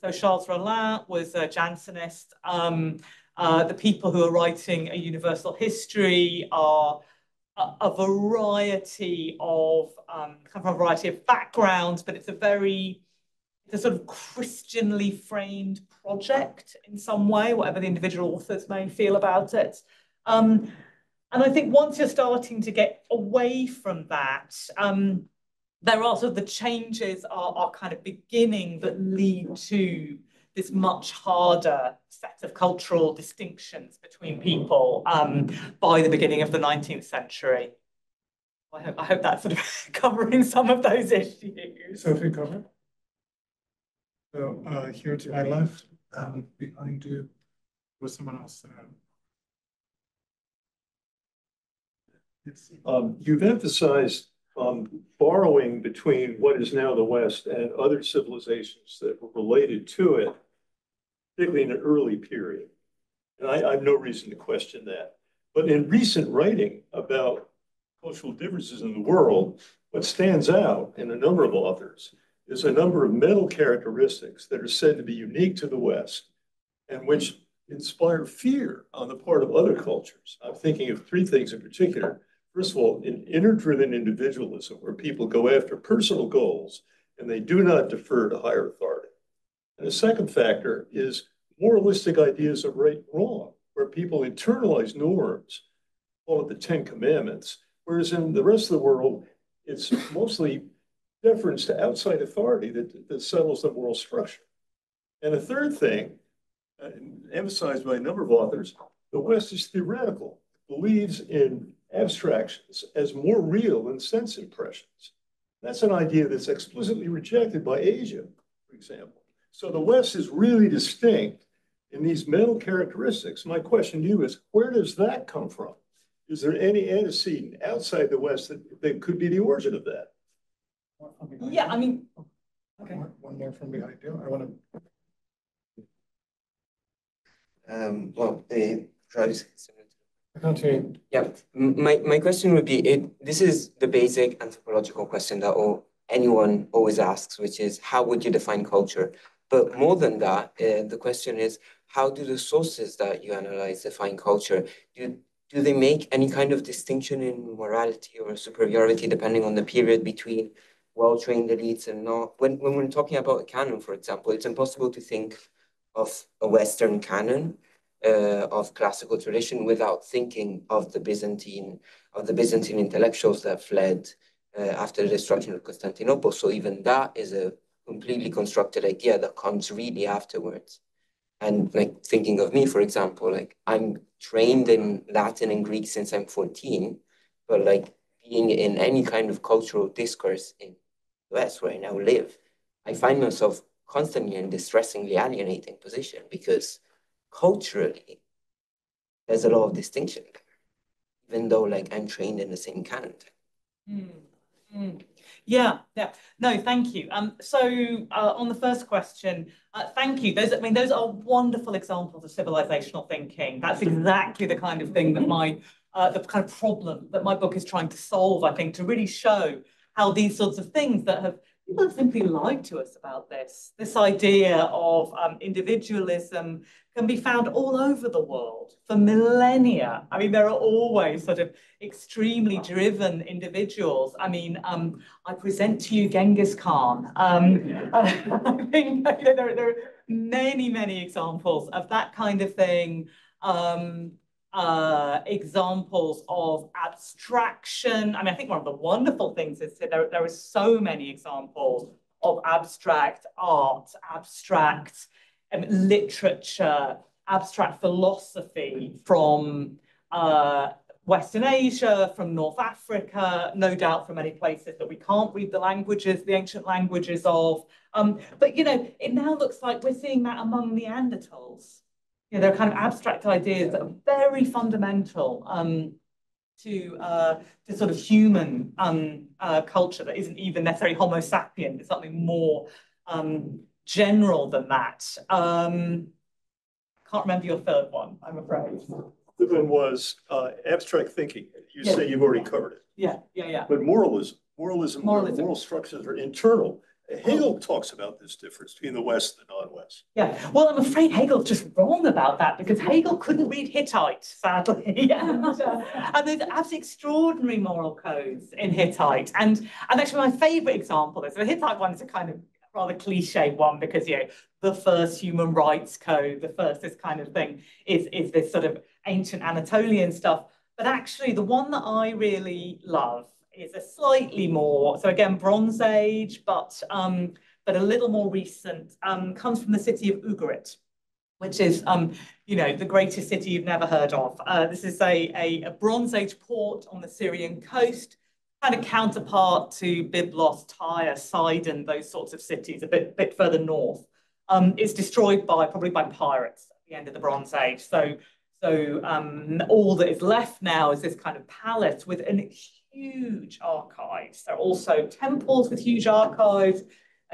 So Charles Rollin was a Jansenist. The people who are writing a universal history are a variety of backgrounds, but it's a sort of Christianly framed project in some way, whatever the individual authors may feel about it. And I think once you're starting to get away from that, there are sort of the changes are kind of beginning that lead to this much harder set of cultural distinctions between people by the beginning of the 19th century. I hope that's sort of covering some of those issues. Sophie, covered. So here to my left, behind you, was someone else. Yes. You've emphasized borrowing between what is now the West and other civilizations that were related to it, particularly in an early period. And I have no reason to question that. But in recent writing about cultural differences in the world, what stands out in a number of authors is a number of mental characteristics that are said to be unique to the West and which inspire fear on the part of other cultures. I'm thinking of three things in particular. First of all, an inner-driven individualism where people go after personal goals and they do not defer to higher authority. And the second factor is moralistic ideas of right and wrong, where people internalize norms, call it the 10 Commandments, whereas in the rest of the world, it's mostly deference to outside authority that settles the moral structure. And a third thing, emphasized by a number of authors, the West is theoretical, believes in abstractions as more real than sense impressions. That's an idea that's explicitly rejected by Asia, for example. So the West is really distinct in these mental characteristics. My question to you is, where does that come from? Is there any antecedent outside the West that could be the origin of that? One from behind Yeah, you. I mean, okay. One more from behind you. I want to. Well, Travis. I can't hear you. Yeah, my question would be this is the basic anthropological question that anyone always asks, which is how would you define culture? But more than that, the question is how do the sources that you analyze define culture? Do they make any kind of distinction in morality or superiority depending on the period between well-trained elites and not? When we're talking about a canon, for example, it's impossible to think of a Western canon of classical tradition without thinking of the Byzantine intellectuals that fled after the destruction of Constantinople. So even that is a completely constructed idea that comes really afterwards. And like thinking of me, for example, like I'm trained in Latin and Greek since I'm 14, but like being in any kind of cultural discourse in the West where I now live, I find myself constantly in distressingly alienating position because culturally there's a lot of distinction there, even though like I'm trained in the same canon. Yeah. No, thank you. So on the first question, thank you. Those are wonderful examples of civilizational thinking. That's exactly the kind of thing that the kind of problem that my book is trying to solve, I think, to really show how these sorts of things people have simply lied to us about this idea of individualism can be found all over the world for millennia. I mean, there are always sort of extremely driven individuals. I mean, I present to you Genghis Khan. I think there are many examples of that kind of thing. Examples of abstraction. I mean, I think one of the wonderful things is that there are so many examples of abstract art, abstract literature, abstract philosophy from Western Asia, from North Africa, no doubt from many places that we can't read the ancient languages of. But, it now looks like we're seeing that among Neanderthals. They're kind of abstract ideas that are very fundamental to sort of human culture that isn't even necessarily Homo sapien. It's something more general than that. Can't remember your third one, I'm afraid. The third one was abstract thinking. You say you've already covered it. Yeah. But moral structures are internal. Hegel talks about this difference between the West and the non-West. Yeah, well, I'm afraid Hegel's just wrong about that because Hegel couldn't read Hittite, sadly. and there's absolutely extraordinary moral codes in Hittite. And actually, my favorite example is the Hittite one is a kind of rather cliche one because, the first human rights code, the first this kind of thing is this sort of ancient Anatolian stuff. But actually, the one that I really love is a slightly more, so again, Bronze Age, but a little more recent, comes from the city of Ugarit, which is, the greatest city you've never heard of. This is a Bronze Age port on the Syrian coast, kind of counterpart to Byblos, Tyre, Sidon, those sorts of cities, a bit further north. It's destroyed probably by pirates at the end of the Bronze Age. So all that is left now is this kind of palace with an huge archives. There are also temples with huge archives,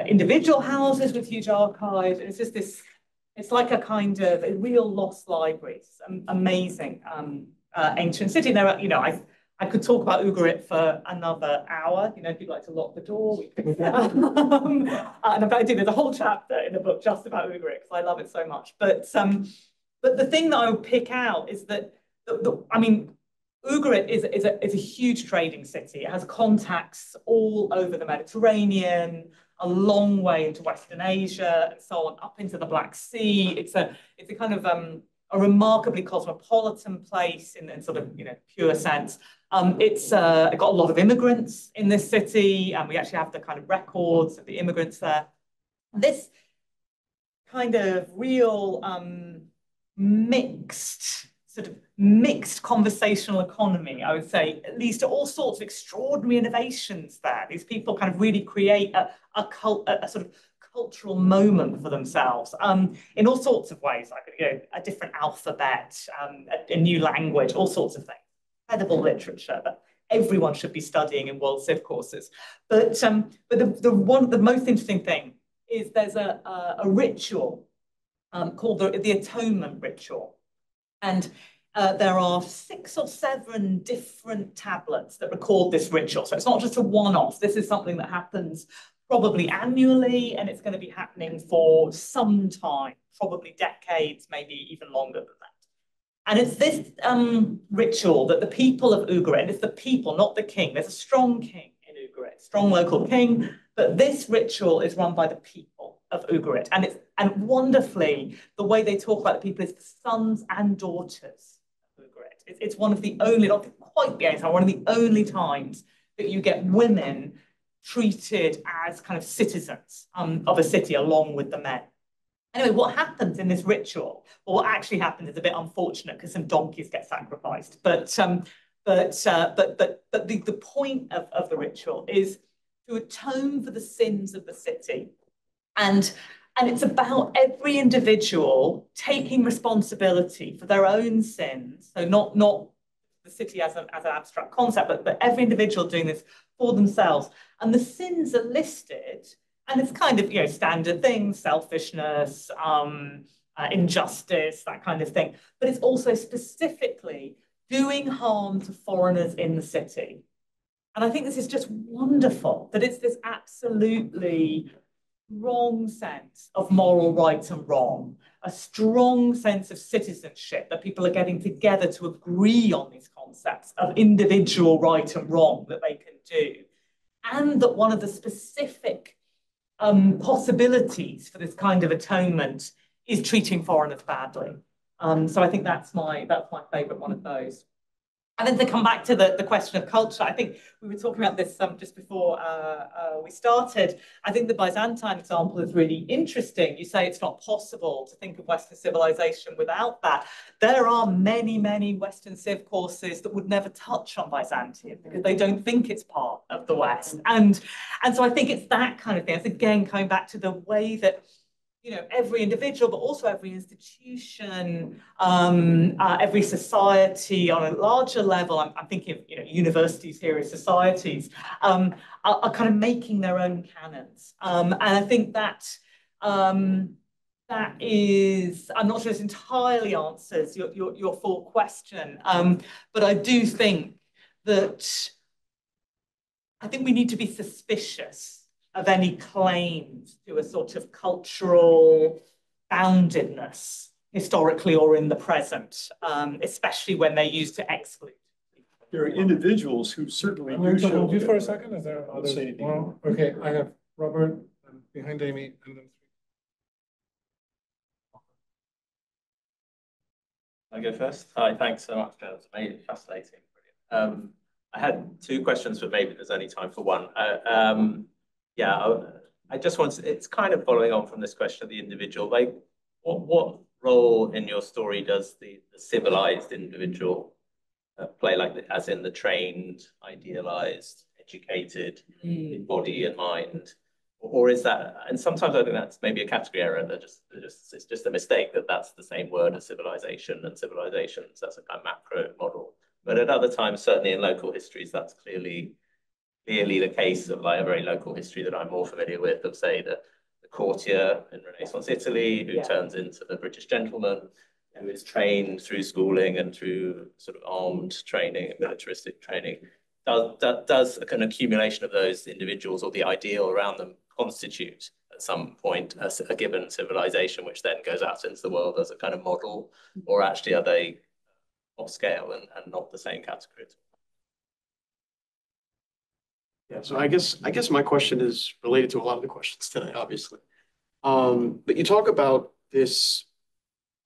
individual houses with huge archives. It's just it's like a kind of a real lost library. It's amazing ancient city. There are, I could talk about Ugarit for another hour. If you'd like to lock the door, we could. And in fact, there's a whole chapter in the book just about Ugarit because I love it so much. But the thing that I would pick out is that Ugarit is a huge trading city. It has contacts all over the Mediterranean, a long way into Western Asia, and so on, up into the Black Sea. It's a kind of a remarkably cosmopolitan place in sort of pure sense. It's got a lot of immigrants in this city, and we actually have the kind of records of the immigrants there. This kind of real mixed conversational economy, I would say, leads to all sorts of extraordinary innovations there. These people kind of really create a sort of cultural moment for themselves in all sorts of ways, like a different alphabet, a new language, all sorts of things. Incredible literature, but everyone should be studying in World Civ courses. But the most interesting thing is there's a ritual called the atonement ritual. And there are 6 or 7 different tablets that record this ritual. So it's not just a one-off. This is something that happens probably annually, and it's going to be happening for some time, probably decades, maybe even longer than that. And it's this ritual that the people of Ugarit, it's the people, not the king. There's a strong king in Ugarit, strong local king, but this ritual is run by the people of Ugarit. And wonderfully, the way they talk about the people is the sons and daughters of Ugarit. It's one of the only, not quite the only time, one of the only times that you get women treated as kind of citizens of a city along with the men. Anyway, what happens in this ritual, well, what actually happens is a bit unfortunate because some donkeys get sacrificed. But the point of the ritual is to atone for the sins of the city. And it's about every individual taking responsibility for their own sins. So not the city as an abstract concept, but every individual doing this for themselves. And the sins are listed, and it's kind of, standard things, selfishness, injustice, that kind of thing. But it's also specifically doing harm to foreigners in the city. And I think this is just wonderful, that it's this absolutely wrong sense of moral right and wrong, a strong sense of citizenship, that people are getting together to agree on these concepts of individual right and wrong that they can do. And that one of the specific possibilities for this kind of atonement is treating foreigners badly. So I think that's my favourite one of those. And then to come back to the question of culture, I think we were talking about this just before we started. I think the Byzantine example is really interesting. You say it's not possible to think of Western civilization without that. There are many, many Western civ courses that would never touch on Byzantium because they don't think it's part of the West. And so I think it's that kind of thing. It's again coming back to the way that every individual, but also every institution, every society on a larger level, I'm thinking of universities here as societies, are kind of making their own canons. And I think that is, I'm not sure this entirely answers your full question, but I do think that we need to be suspicious of any claims to a sort of cultural boundedness, historically or in the present, especially when they're used to exclude. There are individuals who certainly do show. show. You for a second. Is there others? Well, okay, I have Robert behind Amy, and then. I go first. Hi, thanks so much, Joe. It's amazing, fascinating, brilliant. I had 2 questions, but maybe there's only time for one. I just want to, it's kind of following on from this question of the individual. Like, what role in your story does the civilized individual play, like as in the trained, idealized, educated in body and mind? Or is that, and sometimes I think that's maybe a category error, it's just a mistake that that's the same word as civilization and civilizations. That's a kind of macro model. But at other times, certainly in local histories, that's clearly the case of like a very local history that I'm more familiar with, of say the courtier in Renaissance Italy who turns into the British gentleman, who is trained through schooling and through sort of armed training and militaristic training. Does an accumulation of those individuals or the ideal around them constitute at some point a given civilization, which then goes out into the world as a kind of model, or actually are they off scale and not the same category? Yeah, so I guess my question is related to a lot of the questions today, obviously. But you talk about the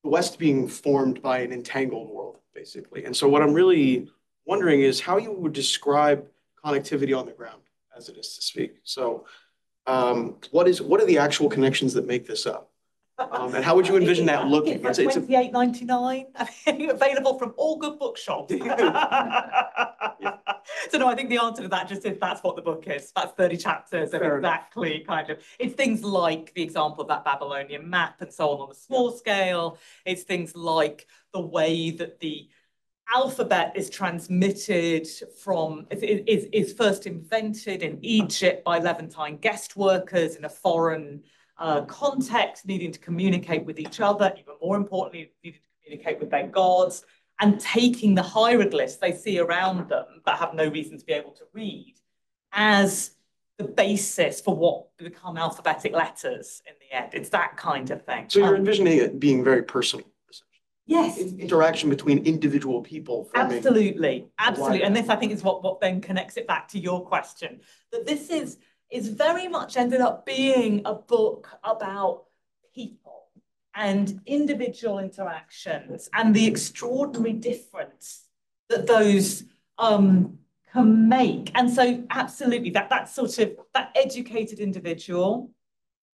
West being formed by an entangled world, basically. And so what I'm really wondering is how you would describe connectivity on the ground, as it is to speak. So what are the actual connections that make this up? And how would you envision that looking? It's $28.99, available from all good bookshops. So no, I think the answer to that just is that's what the book is. That's 30 chapters of exactly kind of, it's things like the example of that Babylonian map and so on a small scale. It's things like the way that the alphabet is transmitted from, is first invented in Egypt by Levantine guest workers in a foreign context, needing to communicate with each other, even more importantly, needing to communicate with their gods, and taking the hieroglyphs they see around them but have no reason to be able to read as the basis for what become alphabetic letters in the end. It's that kind of thing. So you're envisioning it being very personal. Yes. Interaction between individual people. Absolutely, absolutely. And this, I think, is what then connects it back to your question. That this is very much ended up being a book about people and individual interactions and the extraordinary difference that those can make. And so absolutely, that sort of, that educated individual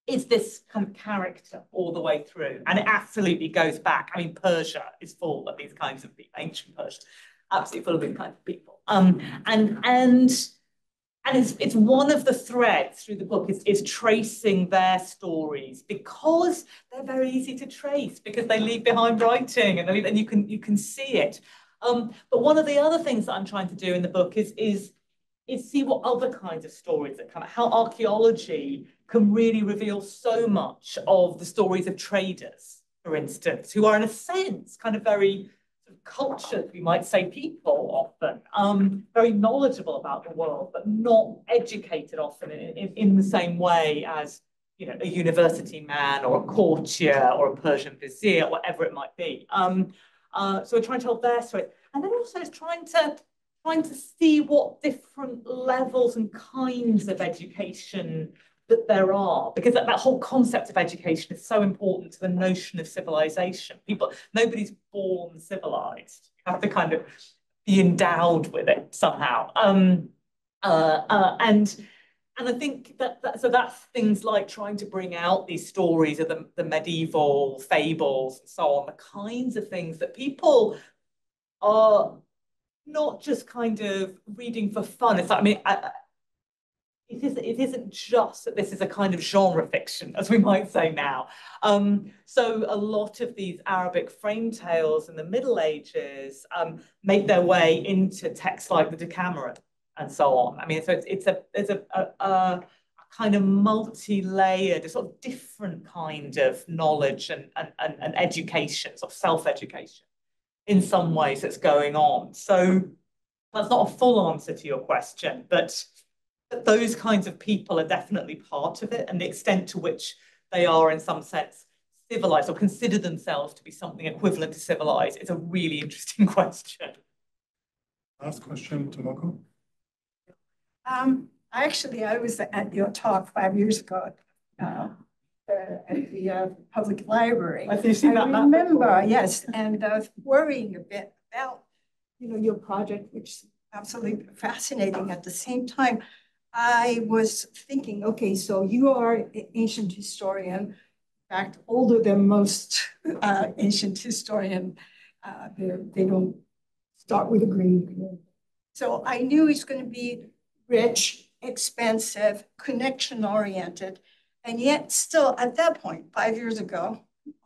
is this kind of character all the way through. And it absolutely goes back. I mean, Persia is full of these kinds of people, ancient Persia, absolutely full of these kinds of people. And it's one of the threads through the book is tracing their stories, because they're very easy to trace, because they leave behind writing and you can see it. But one of the other things that I'm trying to do in the book is see what other kinds of stories that come out, how archaeology can really reveal so much of the stories of traders, for instance, who are in a sense kind of very cultured, we might say, people often, very knowledgeable about the world, but not educated often in the same way as, you know, a university man or a courtier or a Persian vizier, whatever it might be. So we're trying to tell their story. And then also it's trying to see what different levels and kinds of education that there are, because that whole concept of education is so important to the notion of civilization. Nobody's born civilized. You have to kind of be endowed with it somehow. And I think so that's things like trying to bring out these stories of the medieval fables and so on, the kinds of things that people are not just kind of reading for fun. It's like, I mean, it isn't just that this is a kind of genre fiction, as we might say now. So a lot of these Arabic frame tales in the Middle Ages make their way into texts like the Decameron and so on. I mean, so it's a kind of multi-layered, a sort of different kind of knowledge and education, sort of self-education in some ways that's going on. So that's not a full answer to your question, but those kinds of people are definitely part of it, and the extent to which they are in some sense civilized or consider themselves to be something equivalent to civilized is a really interesting question. Last question, Tomoko. Actually, I was at your talk 5 years ago at the public library. I remember, yes, and worrying a bit about, you know, your project, which is absolutely fascinating. At the same time, I was thinking, okay, so you are an ancient historian, in fact, older than most ancient historian. They don't start with a Greek. So I knew it's going to be rich, expensive, connection-oriented, and yet still at that point, 5 years ago,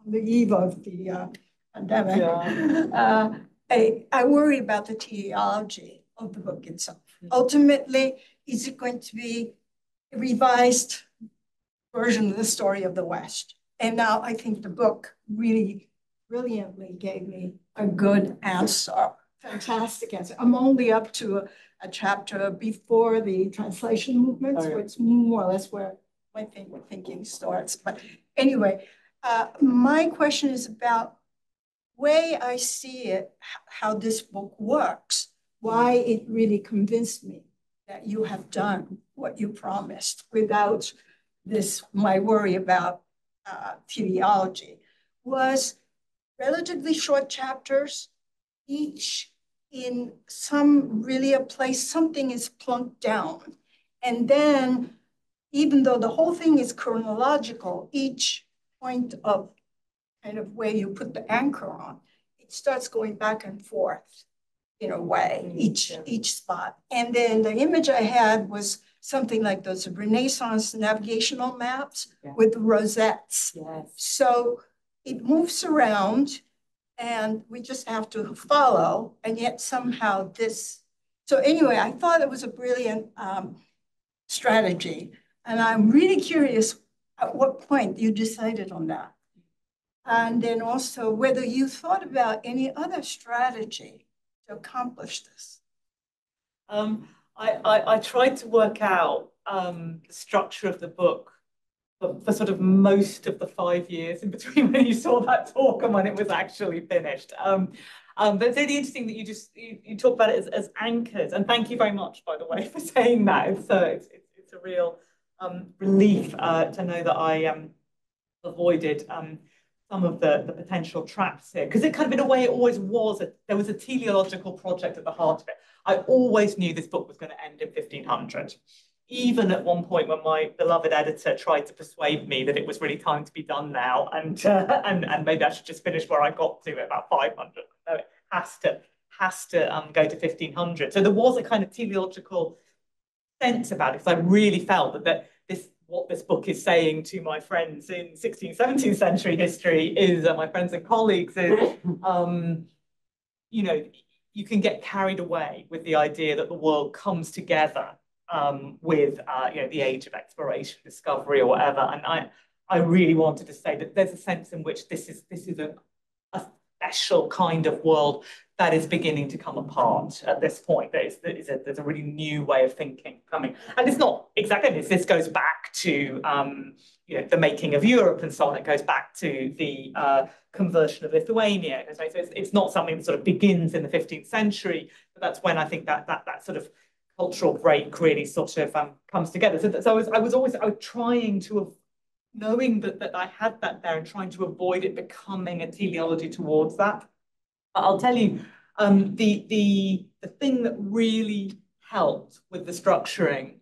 on the eve of the pandemic, yeah. I worry about the teleology of the book itself. Ultimately, is it going to be a revised version of the story of the West? And now I think the book really brilliantly gave me a good answer, fantastic answer. I'm only up to a chapter before the translation movement, so it's more or less where my thinking starts. But anyway, my question is about the way I see it, how this book works, why it really convinced me that you have done what you promised without this, my worry about teleology, was relatively short chapters, each in some really a place, something is plunked down. And then, even though the whole thing is chronological, each point of kind of where you put the anchor on, it starts going back and forth in a way, each spot. And then the image I had was something like those Renaissance navigational maps with rosettes. Yes. So it moves around, and we just have to follow, and yet somehow this. So anyway, I thought it was a brilliant strategy, and I'm really curious at what point you decided on that. And then also whether you thought about any other strategy to accomplish this. I tried to work out the structure of the book for sort of most of the 5 years in between when you saw that talk and when it was actually finished. But it's really interesting that you talk about it as anchors, and thank you very much, by the way, for saying that. It's a real relief to know that I avoided some of the potential traps here, because it kind of, in a way, it always was. There was a teleological project at the heart of it. I always knew this book was going to end in 1500. Even at one point when my beloved editor tried to persuade me that it was really time to be done now, and maybe I should just finish where I got to at about 500. No, it has to go to 1500. So there was a kind of teleological sense about it, because I really felt that what this book is saying to my friends in 16th, 17th century history is, my friends and colleagues, is, you know, you can get carried away with the idea that the world comes together with, you know, the age of exploration, discovery, or whatever. And I really wanted to say that there's a sense in which this is a special kind of world that is beginning to come apart at this point. There's a really new way of thinking coming. And it's not exactly this. This goes back to you know, the making of Europe and so on. It goes back to the conversion of Lithuania. So it's not something that sort of begins in the 15th century, but that's when I think that sort of cultural break really sort of comes together. So I was always trying to, knowing that I had that there and trying to avoid it becoming a teleology towards that. But I'll tell you, the thing that really helped with the structuring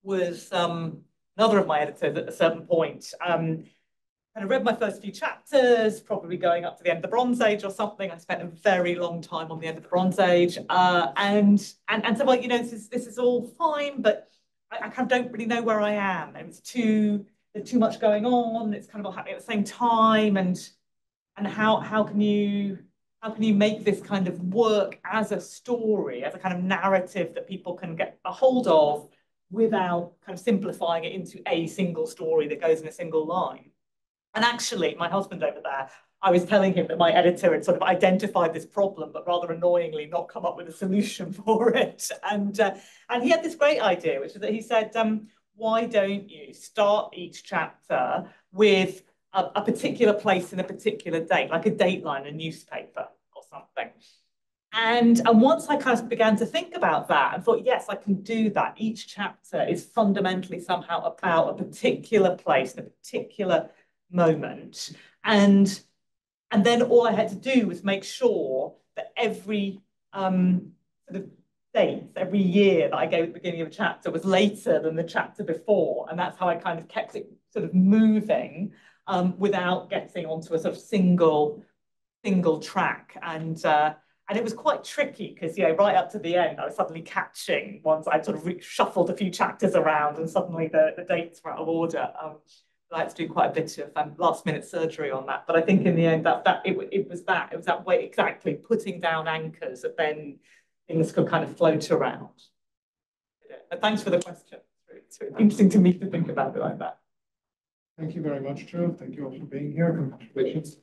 was another of my editors at a certain point kind of read my first few chapters, probably going up to the end of the Bronze Age or something. I spent a very long time on the end of the Bronze Age, and said, well, you know, this is all fine, but I kind of don't really know where I am. There's too much going on. It's kind of all happening at the same time, and how can you make this kind of work as a story, as a kind of narrative that people can get a hold of without kind of simplifying it into a single story that goes in a single line. And actually, my husband over there, I was telling him that my editor had sort of identified this problem, but rather annoyingly not come up with a solution for it. And he had this great idea, which is that he said, why don't you start each chapter with a particular place in a particular date, like a dateline, a newspaper or something. And once I kind of began to think about that and thought, yes, I can do that. Each chapter is fundamentally somehow about a particular place, a particular moment. And then all I had to do was make sure that every sort of date, every year that I gave at the beginning of a chapter was later than the chapter before. And that's how I kind of kept it sort of moving without getting onto a sort of single track. And it was quite tricky because, you know, right up to the end, I was suddenly catching ones I'd sort of shuffled a few chapters around, and suddenly the dates were out of order. I had to do quite a bit of last-minute surgery on that. But I think in the end, it was that way, exactly, putting down anchors that then things could kind of float around. But thanks for the question. It's really interesting to me to think about it like that. Thank you very much, Joe. Thank you all for being here. Congratulations.